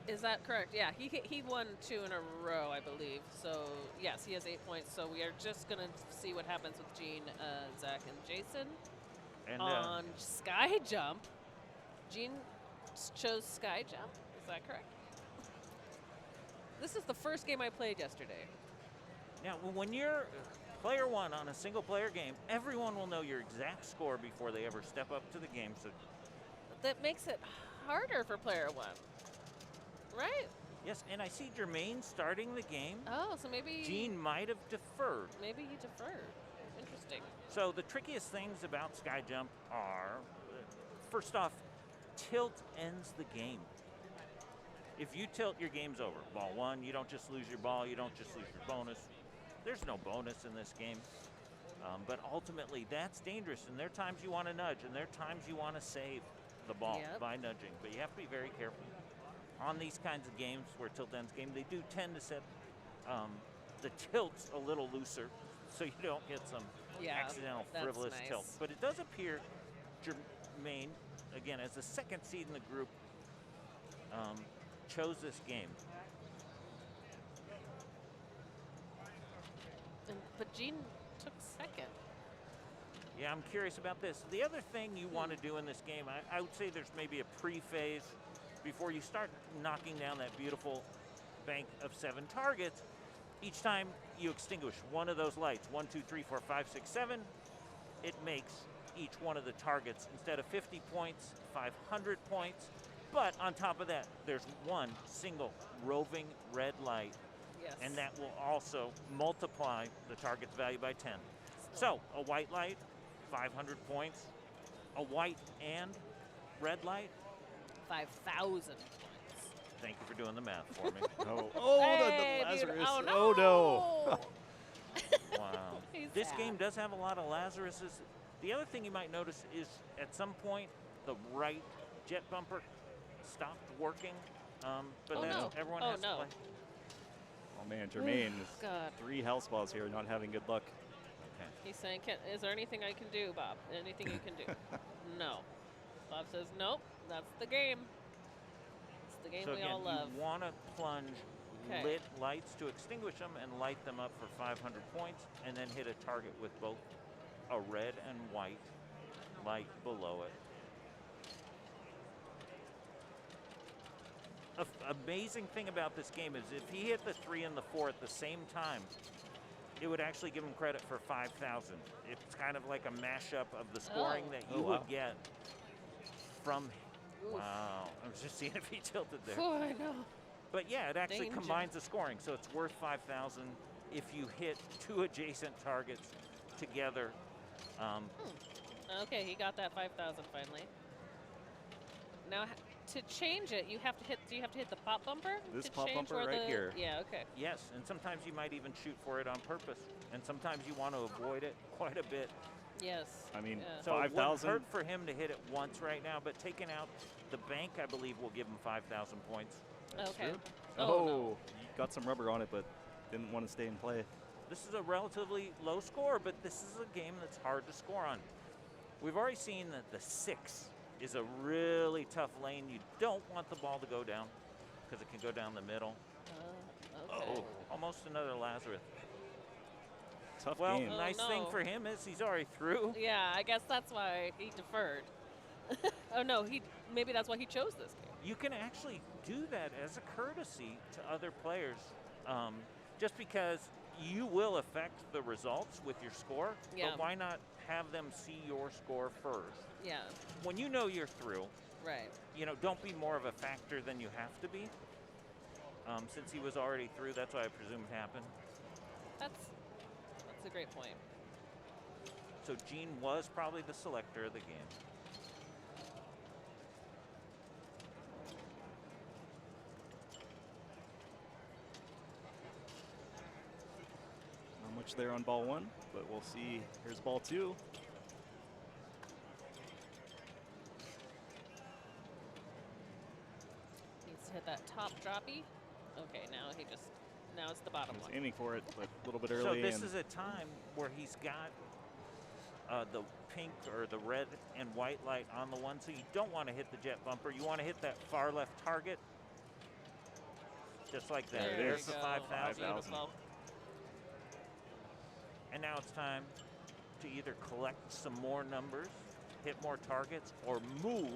Is that correct? Yeah, he won 2 in a row, I believe. So yes, he has 8 points. So we are just gonna see what happens with Gene, Zach, and Jason And on Sky Jump. Gene chose Sky Jump. Is that correct? This is the first game I played yesterday. now, when you're player 1 on a single player game, everyone will know your exact score before they ever step up to the game. So That makes it harder for player 1, right? yes, and I see Jermaine starting the game. Oh, so maybe Gene might have deferred. maybe he deferred. Interesting. So the trickiest things about Sky Jump are, first off, tilt ends the game. If you tilt, your game's over. Ball 1, you don't just lose your ball, you don't just lose your bonus. There's no bonus in this game. But ultimately, that's dangerous, and there are times you want to nudge, and there are times you want to save the ball Yep. by nudging. But you have to be very careful. On these kinds of games where tilt ends game, they do tend to set the tilts a little looser, so you don't get some Yeah, accidental that's frivolous nice. tilt. But it does appear Jermaine, again, as the second seed in the group, chose this game. But Gene took second. Yeah, I'm curious about this. The other thing you want to do in this game, I would say there's maybe a pre-phase before you start knocking down that beautiful bank of 7 targets. Each time you extinguish one of those lights, 1, 2, 3, 4, 5, 6, 7, it makes each one of the targets, instead of 50 points, 500 points. But on top of that, there's one single roving red light, Yes. and that will also multiply the target's value by 10. So a white light, 500 points. A white and red light, 5,000 points. thank you for doing the math for me. Oh, Hey, the dude. Lazarus. Oh, no. Wow. He's This sad. game does have a lot of Lazaruses. The other thing you might notice is at some point the right jet bumper stopped working. But Oh, then no. everyone Oh, has no. to play. Oh man, Jermaine is God. 3 house balls here, not having good luck. Okay. He's saying, is there anything I can do, Bob? Anything you can do? No. Bob says, nope, that's the game. It's the game So we again, all love. you want to plunge Okay. lit lights to extinguish them and light them up for 500 points, and then hit a target with both a red and white light below it. Amazing thing about this game is if he hit the 3 and the 4 at the same time, it would actually give him credit for 5,000. It's kind of like a mashup of the scoring that you would get from. Oof. Wow, I was just seeing if he tilted there. Oh, I know. But yeah, it actually Danger. combines the scoring, so it's worth 5,000 if you hit 2 adjacent targets together. Okay, he got that 5,000 finally. Now, to change it, you have to hit. Do you have to hit the pop bumper? This to pop change bumper where right here. Yeah. Okay. Yes, and sometimes you might even shoot for it on purpose, and sometimes you want to avoid it quite a bit. Yes. I mean, yeah. So it wouldn't 5,000. hurt for him to hit it once right now, but taking out the bank, I believe, will give him 5,000 points. That's Okay. true. Oh, no. Got some rubber on it, but didn't want to stay in play. This is a relatively low score, but this is a game that's hard to score on. We've already seen that the 6 is a really tough lane. You don't want the ball to go down because it can go down the middle. Okay. Oh, almost another Lazarus. Tough Well, game. Oh, nice no. thing for him is he's already through. Yeah, I guess that's why he deferred. Oh no, maybe that's why he chose this game. You can actually do that as a courtesy to other players, just because you will affect the results with your score. Yeah. But why not have them see your score first? Yeah. When you know you're through, Right. don't be more of a factor than you have to be. Since he was already through, that's what I presume happened. That's a great point. So Gene was probably the selector of the game. Not much there on ball 1, but we'll see. Here's ball 2. Needs to hit that top droppy. Okay, now it's the bottom He was one. aiming for it, but a little bit So early. this and is a time where he's got the pink or the red and white light on the one, so you don't want to hit the jet bumper. You want to hit that far left target, just like that. There it There's is. the go. 5,000. Beautiful. And now it's time to either collect some more numbers, hit more targets, or move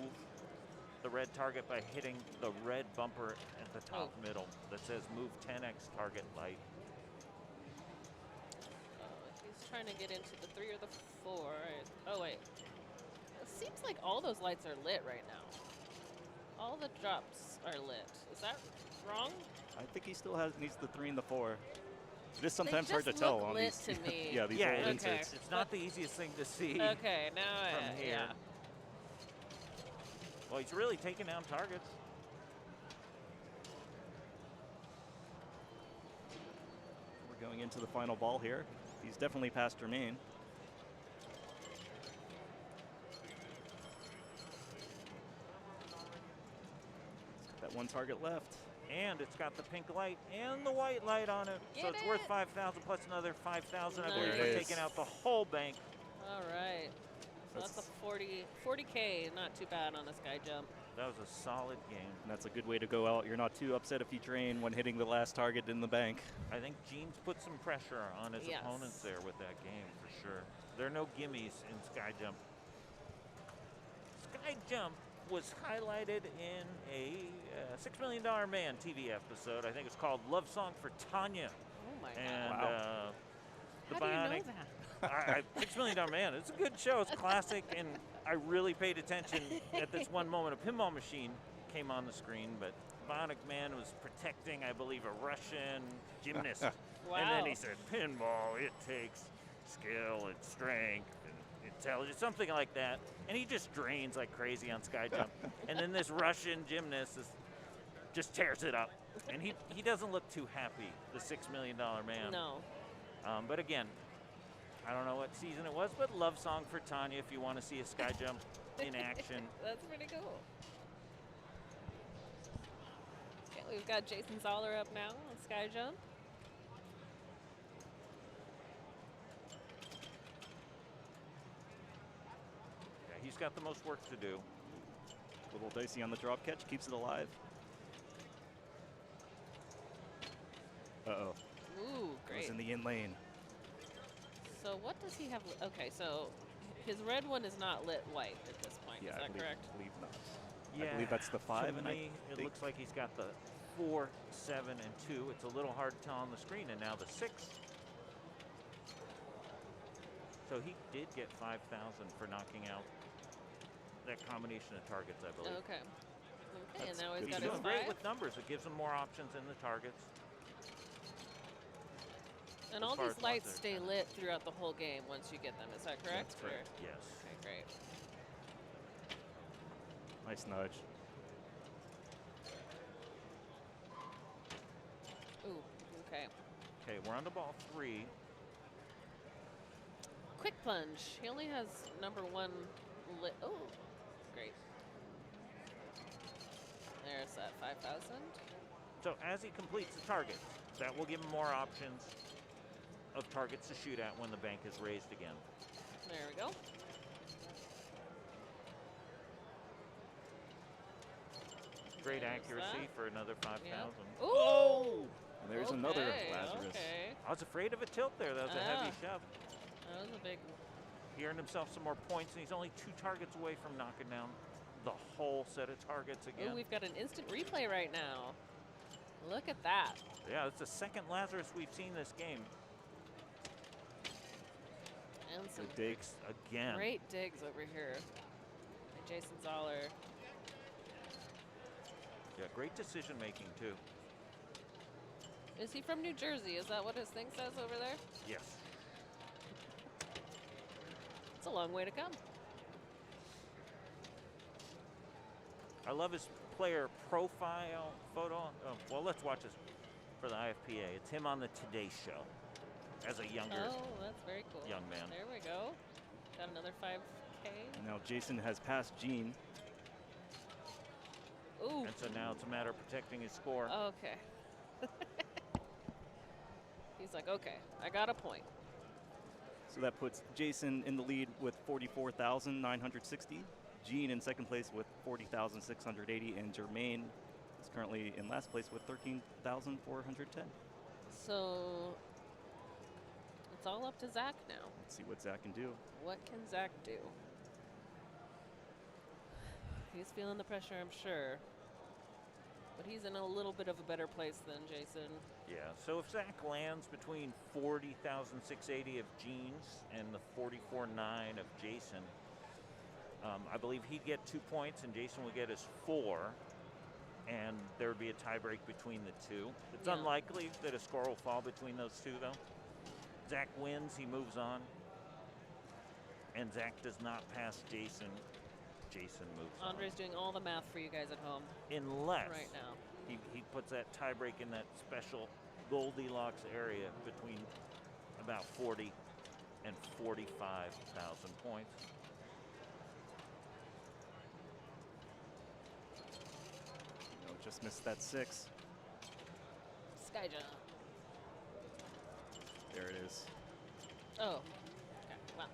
the red target by hitting the red bumper at the top middle that says move 10x target light. He's trying to get into the 3 or the 4. Oh wait. It seems like all those lights are lit right now. All the drops are lit. Is that wrong? I think he still needs the 3 and the 4. It is sometimes hard to just tell look on lit these. to me. Yeah, these Yeah, old okay. inserts. It's not the easiest thing to see Okay, now from here. yeah. Well, he's really taking down targets. We're going into the final ball here. He's definitely past Jermaine. He's got that 1 target left. And it's got the pink light and the white light on it. So Get it's worth it. 5,000 plus another 5,000, I believe, Nice. for There it taking is. out the whole bank. All right. So that's a 40K. Not too bad on a sky jump. That was a solid game. And that's a good way to go out. You're not too upset if you drain when hitting the last target in the bank. I think Gene's put some pressure on his Yes. opponents there with that game, for sure. There are no gimmies in Sky Jump. Sky Jump was highlighted in a $6 Million Man TV episode. I think it's called Love Song for Tanya. Oh my And god. Wow. the How do you Bionic. know that? $6 Million Man. It's a good show. It's classic, and I really paid attention at this one moment. A pinball machine came on the screen, but Bionic Man was protecting, I believe, a Russian gymnast. And then he Wow. said, "Pinball, it takes skill and strength and intelligence," something like that. And he just drains like crazy on Sky Jump. And then this Russian gymnast just tears it up. And he doesn't look too happy, the $6 Million Man. No. But again, I don't know what season it was, but Love Song for Tanya if you want to see a Sky Jump in action. That's pretty cool. Okay, we've got Jason Zoller up now on sky jump. got the most work to do. A little dicey on the drop catch, keeps it alive. Uh-oh. Ooh, great. Goes in the in lane. So what does he have? Okay, so his red one is not lit white at this point. Yeah, is that correct? I believe not. Yeah, I believe that's the 5, to and me, it looks like he's got the 4, 7, and 2. It's a little hard to tell on the screen, and now the 6. So he did get 5,000 for knocking out that combination of targets, I believe. Okay. Okay, and That's now he's good got to his know. Doing great 5. with numbers. It gives him more options in the targets. And as all far these as lights lots are stay concerned. lit throughout the whole game once you get them. Is that correct? That's correct. Yes. Okay, great. Nice nudge. Ooh, okay. Okay, we're on to ball 3. Quick plunge. He only has number 1 lit. Oh, great. There's that 5,000. So as he completes the targets, that will give him more options of targets to shoot at when the bank is raised again. There we go. Great There's accuracy that. for another 5,000. Yeah. Ooh! And there's another Okay, Lazarus. Okay. I was afraid of a tilt there. That was a heavy shove. That was a big. He earned himself some more points, and he's only 2 targets away from knocking down the whole set of targets again. Ooh, we've got an instant replay right now. Look at that. Yeah, it's the second Lazarus we've seen this game. And some Good digs. Again. great digs over here by Jason Zoller. Yeah, great decision making too. Is he from New Jersey? Is that what his thing says over there? Yes. It's a long way to come. I love his player profile photo. Oh, well, let's watch this for the IFPA. It's him on the Today Show as a younger Oh, that's very cool. young man. There we go. Got another 5K. Now Jason has passed Gene. Ooh. And so now it's a matter of protecting his score. Okay. He's like, okay, I got a point. So that puts Jason in the lead with 44,960. Gene in second place with 40,680. And Jermaine is currently in last place with 13,410. So it's all up to Zach now. Let's see what Zach can do. What can Zach do? He's feeling the pressure, I'm sure. But he's in a little bit of a better place than Jason. Yeah, so if Zach lands between 40,680 of Gene's and the 44.9 of Jason, I believe he'd get 2 points and Jason would get his 4, and there would be a tiebreak between the two. It's unlikely that a score will fall between those two, though. Zach wins, he moves on, and Zach does not pass Jason. Jason moves Andre's doing all the math for you guys at home on. Unless right now. he puts that tiebreak in that special Goldilocks area between about 40 and 45,000 points. No, just missed that 6. Sky jump. There it is. Oh. Okay. Well.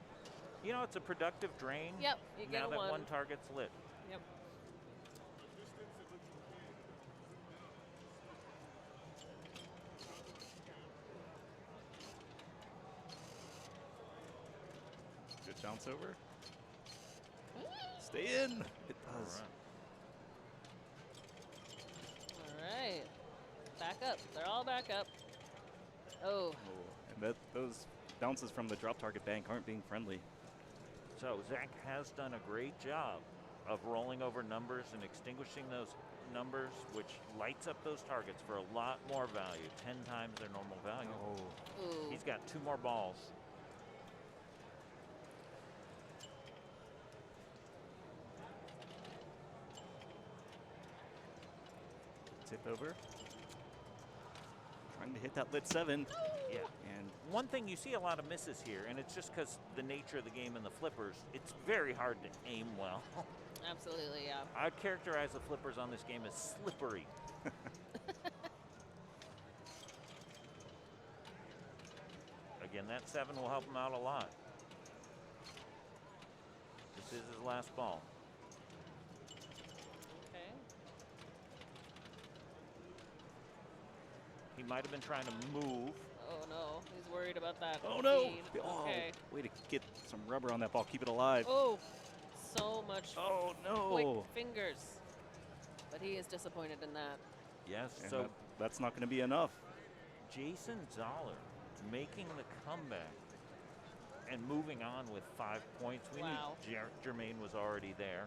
You know, it's a productive drain. Yep. You get now a that 1. one target's lit. Yep. Good bounce over. Stay in. It does. All right. All right. Back up. They're all back up. Oh. And those bounces from the drop target bank aren't being friendly. So Zach has done a great job of rolling over numbers and extinguishing those numbers, which lights up those targets for a lot more value, 10 times their normal value. Oh. Ooh. He's got 2 more balls. Tip over. Trying to hit that lit 7. Yeah. And One thing, you see a lot of misses here, and it's just because the nature of the game and the flippers, it's very hard to aim well. Absolutely, yeah. I'd characterize the flippers on this game as slippery. Again, that 7 will help him out a lot. This is his last ball. Okay. He might have been trying to move. Oh no, he's worried about that. Oh no! feed. Oh, Okay. way to get some rubber on that ball. Keep it alive. Oh, so much Oh quick no! fingers. But he is disappointed in that. Yes, And so that's not going to be enough. Jason Zoller making the comeback and moving on with 5 points. We Wow. knew Jermaine was already there.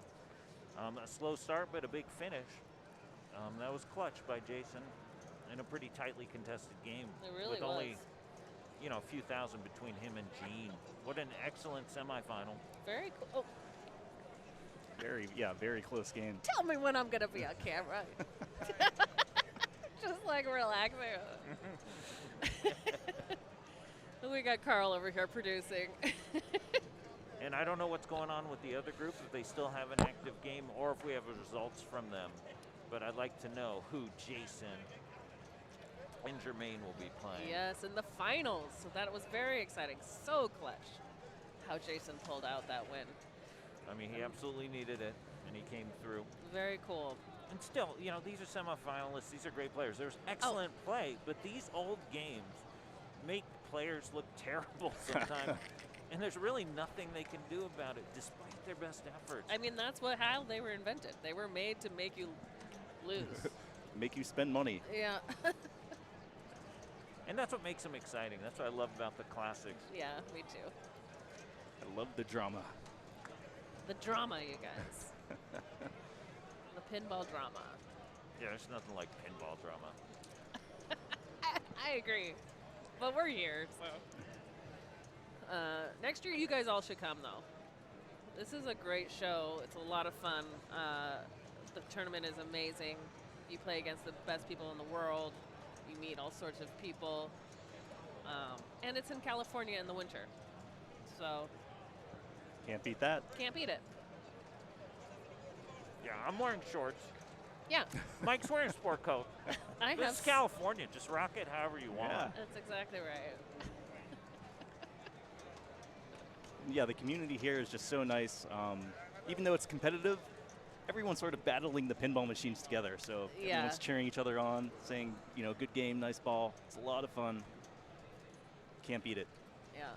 A slow start, but a big finish. That was clutch by Jason in a pretty tightly contested game. It really with only, was. you know, a few thousand between him and Gene. What an excellent semifinal. Very cool. Oh, Very close game. tell me when I'm gonna be on camera. Just like relaxing. We got Carl over here producing. And I don't know what's going on with the other group, if they still have an active game or if we have results from them. But I'd like to know who Jason and Jermaine will be playing. Yes, in the finals. So that was very exciting. So clutch how Jason pulled out that win. I mean, he absolutely needed it, and he came through. Very cool. And still, you know, these are semifinalists. These are great players. There's excellent play, but these old games make players look terrible sometimes. And there's really nothing they can do about it, despite their best efforts. I mean, that's how they were invented. They were made to make you lose. Make you spend money. Yeah. And that's what makes them exciting. That's what I love about the classics. Yeah, me too. I love the drama. The drama, you guys. The pinball drama. Yeah, there's nothing like pinball drama. I agree. But we're here, so. Next year, you guys all should come, though. This is a great show. It's a lot of fun. The tournament is amazing. You play against the best people in the world. You meet all sorts of people. And it's in California in the winter. So, Can't beat that. can't beat it. Yeah, I'm wearing shorts. Yeah, Mike's wearing a sport coat. I This have. is California. Just rock it however you want. Yeah. That's exactly right. Yeah, the community here is just so nice. Even though it's competitive, everyone's sort of battling the pinball machines together. So Yeah. everyone's cheering each other on, saying, you know, good game, nice ball. It's a lot of fun. Can't beat it. Yeah.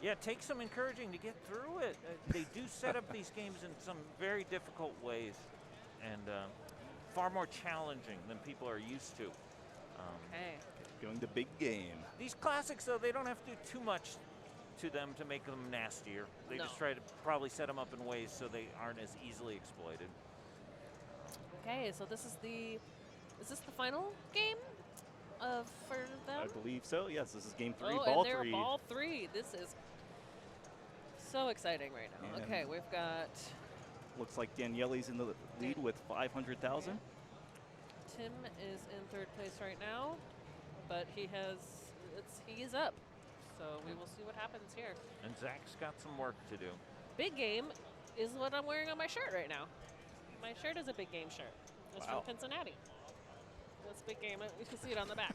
Yeah, it takes some encouraging to get through it. They do set up these games in some very difficult ways and far more challenging than people are used to. Okay. Going the big game. These classics, though, they don't have to do too much to them to make them nastier. They No. just try to probably set them up in ways so they aren't as easily exploited. Okay, so is this the final game for them? I believe so. Yes, this is game 3, Oh, ball and they're 3. ball 3. This is so exciting right now. And- Okay, we've got Looks like Daniele's in the lead with 500,000. Tim is in third place right now, but he is up. So we will see what happens here. And Zach's got some work to do. Big game is what I'm wearing on my shirt right now. My shirt is a big game shirt. It's Wow. from Cincinnati. That's big game. You can see it on the back.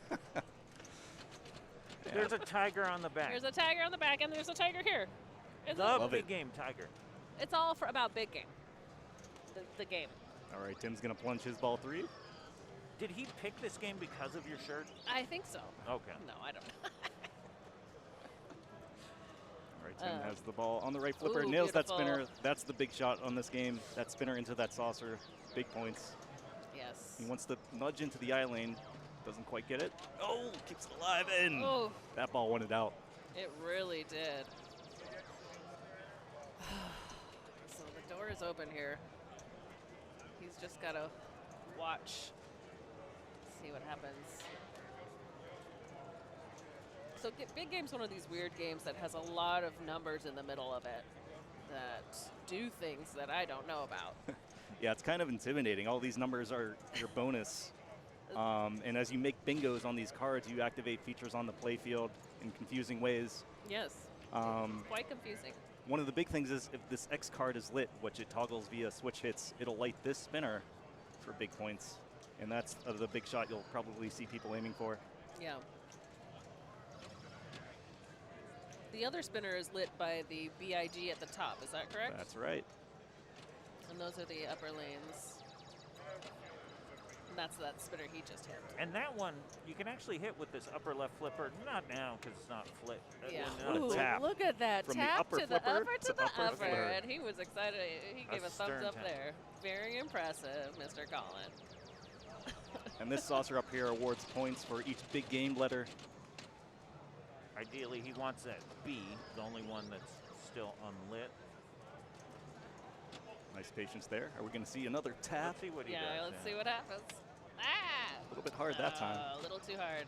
There's a tiger on the back. There's a tiger on the back, and there's a tiger here. It's, The Love big it. game tiger. it's all about big game. The game. All right, Tim's going to plunge his ball 3. Did he pick this game because of your shirt? I think so. Okay. No, I don't know. All right, Tim has the ball on the right flipper. Ooh, Nails that beautiful. spinner. That's the big shot on this game. That spinner into that saucer. Big points. Yes. He wants to nudge into the I lane. Doesn't quite get it. Oh, keeps it alive in. Oh, That ball wanted out. it really did. So the door is open here. He's just got to watch, see what happens. So big game's one of these weird games that has a lot of numbers in the middle of it that do things that I don't know about. Yeah, it's kind of intimidating. All these numbers are your bonus. And as you make bingos on these cards, you activate features on the playfield in confusing ways. Yes, Um, quite confusing. One of the big things is if this X card is lit, which it toggles via switch hits, it'll light this spinner for big points. And that's the big shot you'll probably see people aiming for. Yeah. The other spinner is lit by the BIG at the top, is that correct? That's right. And those are the upper lanes. And that's that spinner he just hit. And that one, you can actually hit with this upper left flipper. Not now, because it's not flip. Yeah. What a Ooh, tap. look at that. From the Tap upper to the flipper upper to to the upper upper. flipper. And he was excited. He gave a thumbs stern up tap. there. Very impressive, Mr. Collin. And this saucer up here awards points for each big game letter. Ideally, he wants that B, the only one that's still unlit. Nice patience there. Are we going to see another tap? Let's see what he does. Yeah, let's see what happens. Ah! A little bit hard that time. A little too hard.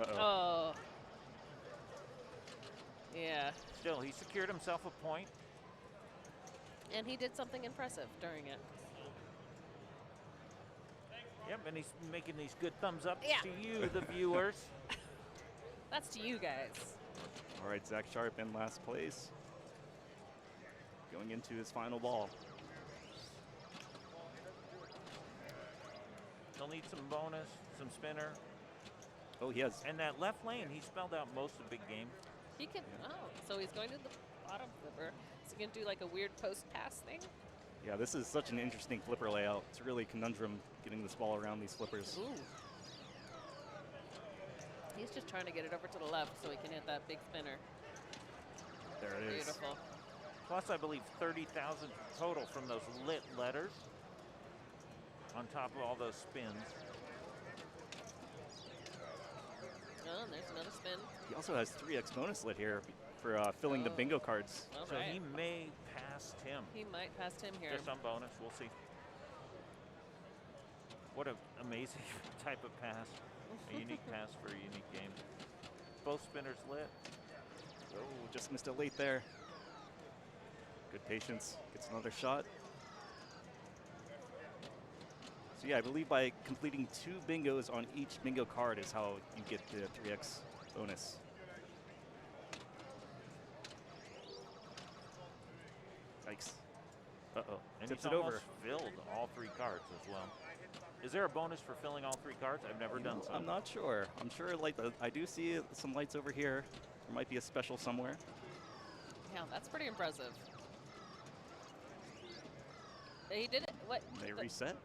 Uh-oh. Oh. Yeah. Still, he secured himself a point. And he did something impressive during it. Yep, and he's making these good thumbs up Yeah. to you, the viewers. That's to you guys. All right, Zach Sharp in last place. Going into his final ball. He'll need some bonus, some spinner. Oh, he has. And that left lane, he spelled out most of the big game. He can. Oh, so he's going to the bottom flipper. Is he going to do like a weird post pass thing? Yeah, this is such an interesting flipper layout. It's really a conundrum getting this ball around these flippers. Ooh. He's just trying to get it over to the left so he can hit that big spinner. There it is. Beautiful. Plus, I believe 30,000 total from those lit letters on top of all those spins. Oh, and there's another spin. He also has 3x bonus lit here for filling the Oh. bingo cards. All So right. he may pass Tim. He might pass Tim here. Just on bonus, we'll see. What an amazing type of pass. A unique pass for a unique game. Both spinners lit. Oh, just missed it late there. Good patience. Gets another shot. So yeah, I believe by completing 2 bingos on each bingo card is how you get the 3x bonus. Yikes. Uh-oh. And Tips he's it over. almost filled all 3 cards as well. Is there a bonus for filling all 3 cards? I've never done so. I'm not sure. I'm sure like I do see some lights over here. There might be a special somewhere. Yeah, that's pretty impressive. He did it. What? They reset.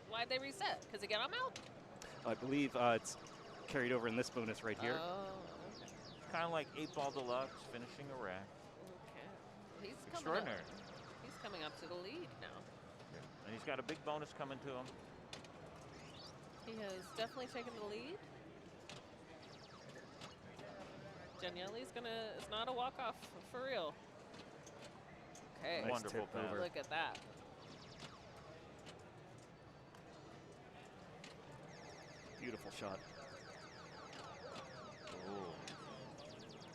Why'd they reset? Because again, I'm out. I believe it's carried over in this bonus right here. Oh. Kind of like 8-Ball Deluxe finishing a rack. Okay. He's coming up. Extraordinary. He's coming up to the lead now. And he's got a big bonus coming to him. He has definitely taken the lead. Daniele's gonna. It's not a walk-off for real. Okay. Nice Wonderful tip pass. over. Look at that. Beautiful shot.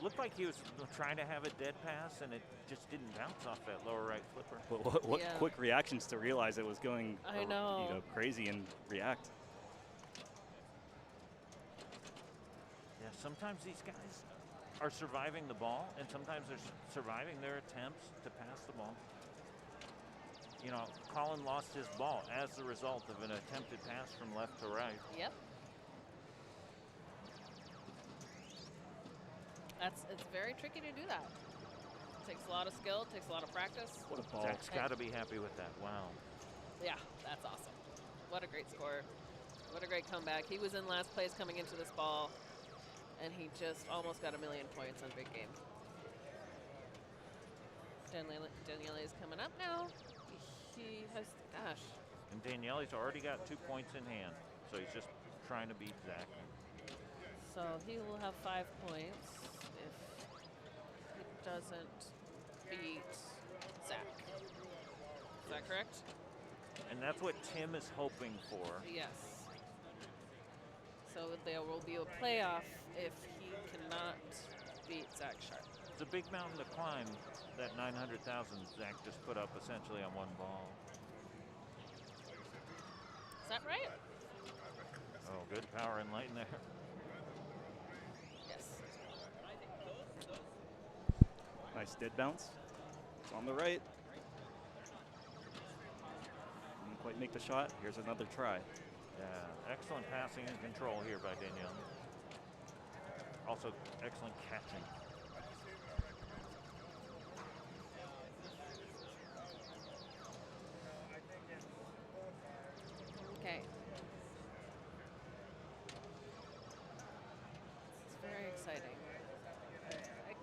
Looked like he was trying to have a dead pass, and it just didn't bounce off that lower right flipper. But what Yeah. quick reactions to realize it was going I know. You know, crazy and react. Yeah, sometimes these guys are surviving the ball, and sometimes they're surviving their attempts to pass the ball. You know, Colin lost his ball as the result of an attempted pass from left to right. Yep. It's very tricky to do that. It takes a lot of skill, it takes a lot of practice. What a ball. Zach's got to be happy with that. Wow. Yeah, that's awesome. What a great score. What a great comeback. He was in last place coming into this ball, and he just almost got 1,000,000 points on big game. Daniele is coming up now. He has, gosh. And Daniele's already got 2 points in hand, so he's just trying to beat Zach. So he will have 5 points if he doesn't beat Zach. Is that correct? And that's what Tim is hoping for. Yes. So there will be a playoff if he cannot beat Zach Sharp. It's a big mountain to climb, that 900,000 Zach just put up essentially on one ball. Is that right? Oh, good power and light in there. Yes. Nice dead bounce. It's on the right. Didn't quite make the shot. Here's another try. Yeah, excellent passing and control here by Daniele. Also, excellent catching.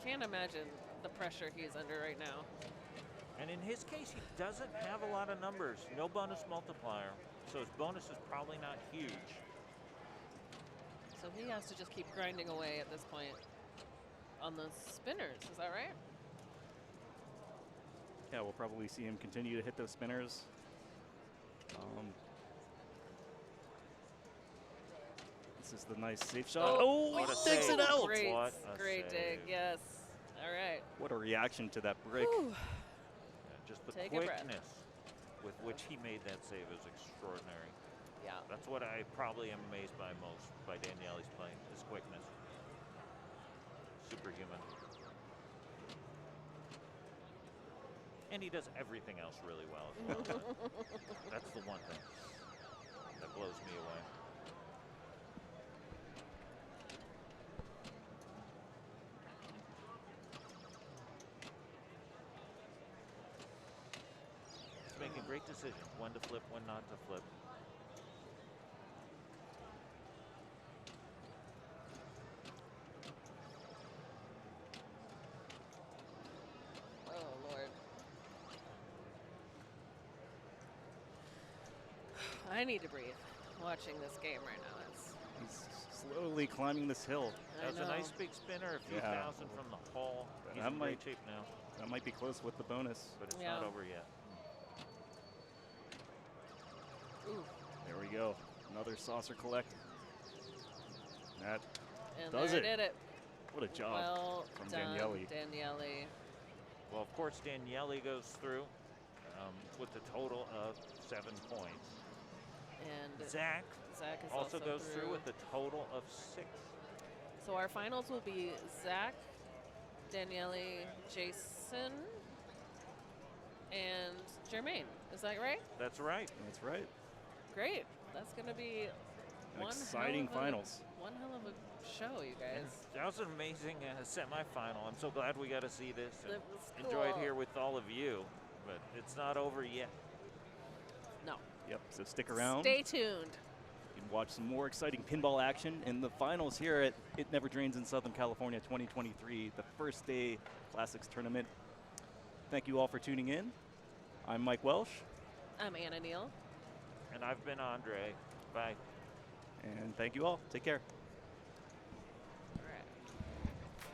can't imagine the pressure he's under right now. And in his case, he doesn't have a lot of numbers. No bonus multiplier. So his bonus is probably not huge. So he has to just keep grinding away at this point on those spinners. Is that right? Yeah, we'll probably see him continue to hit those spinners. This is the nice safe shot. Oh, what a he takes save. it out. Great, What a great dig. save. Yes. All right. What a reaction to that break. Whew. Yeah, just the Take a breath. quickness with which he made that save is extraordinary. Yeah. That's what I probably am amazed by most by Daniele's play, his quickness. Superhuman. And he does everything else really well. That's the one thing that blows me away. He's making great decisions, when to flip, when not to flip. Oh, Lord. I need to breathe watching this game right now. He's slowly climbing this hill. That was a nice big spinner, a few Yeah. thousand from the hole. He's That in might- great shape now, That might be close with the bonus. but it's Yeah. not over yet. Ooh. There we go. Another saucer collect. That, And Does there it? I did it. what a job. Well from done, Daniele. Daniele. Well, of course, Daniele goes through with a total of 7 points. And Zach Zach is also goes through with a total of 6. So our finals will be Zach, Daniele, Jason, and Jermaine. Is that right? That's right. That's right. Great. That's going to be An one exciting hell of a- finals. One hell of a show, you And guys. that was an amazing semifinal. I'm so glad we got to see this and It was enjoy it cool. here with all of you. But it's not over yet. No. Yep, so stick around. Stay tuned. You can watch some more exciting pinball action in the finals here at It Never Drains in Southern California 2023, the first day Classics tournament. Thank you all for tuning in. I'm Mike Welsh, I'm Anna Neal. And I've been Andre. Bye. and thank you all. Take care. All right.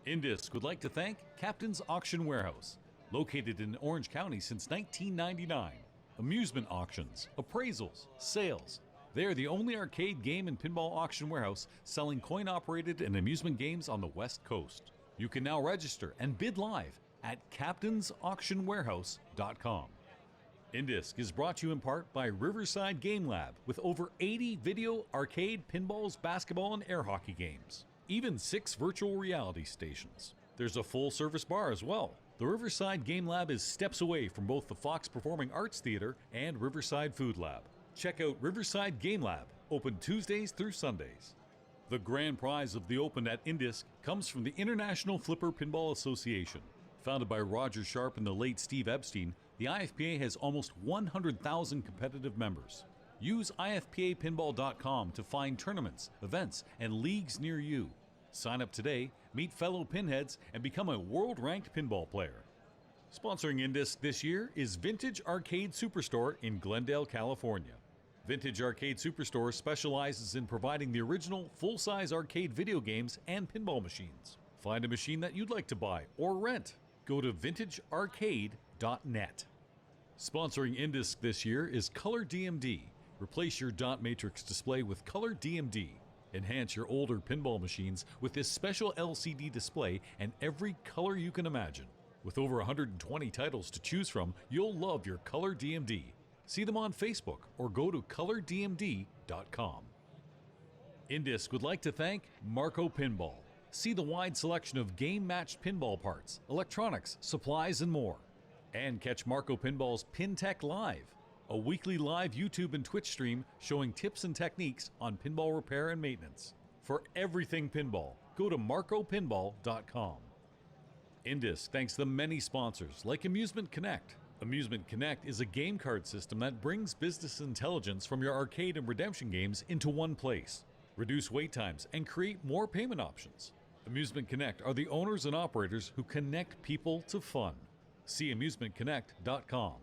INDISC would like to thank Captain's Auction Warehouse, located in Orange County since 1999. Amusement auctions, appraisals, sales. They are the only arcade game and pinball auction warehouse selling coin-operated and amusement games on the West Coast. You can now register and bid live at captainsauctionwarehouse.com. INDISC is brought to you in part by Riverside Game Lab with over 80 video, arcade, pinballs, basketball, and air hockey games. Even 6 virtual reality stations. There's a full-service bar as well. The Riverside Game Lab is steps away from both the Fox Performing Arts Theater and Riverside Food Lab. Check out Riverside Game Lab, open Tuesdays through Sundays. The grand prize of the Open at INDISC comes from the International Flipper Pinball Association. Founded by Roger Sharp and the late Steve Epstein, the IFPA has almost 100,000 competitive members. Use ifpapinball.com to find tournaments, events, and leagues near you. Sign up today, meet fellow pinheads, and become a world-ranked pinball player. Sponsoring INDISC this year is Vintage Arcade Superstore in Glendale, California. Vintage Arcade Superstore specializes in providing the original full-size arcade video games and pinball machines. Find a machine that you'd like to buy or rent. Go to vintagearcade.net. Sponsoring INDISC this year is Color DMD. Replace your dot matrix display with Color DMD. Enhance your older pinball machines with this special LCD display and every color you can imagine. With over 120 titles to choose from, you'll love your Color DMD. See them on Facebook or go to colordmd.com. INDISC would like to thank Marco Pinball. See the wide selection of game-matched pinball parts, electronics, supplies, and more. And catch Marco Pinball's PinTech Live, a weekly live YouTube and Twitch stream showing tips and techniques on pinball repair and maintenance. For everything pinball, go to marcopinball.com. INDISC thanks the many sponsors like Amusement Connect. Amusement Connect is a game card system that brings business intelligence from your arcade and redemption games into one place. Reduce wait times and create more payment options. Amusement Connect are the owners and operators who connect people to fun. See amusementconnect.com.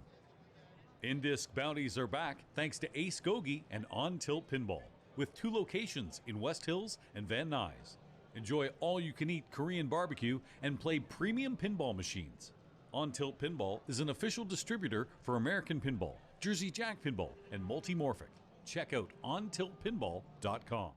INDISC bounties are back thanks to Ace Gogi and On Tilt Pinball, with 2 locations in West Hills and Van Nuys. Enjoy all-you-can-eat Korean barbecue and play premium pinball machines. On Tilt Pinball is an official distributor for American Pinball, Jersey Jack Pinball, and Multimorphic. Check out ontiltpinball.com.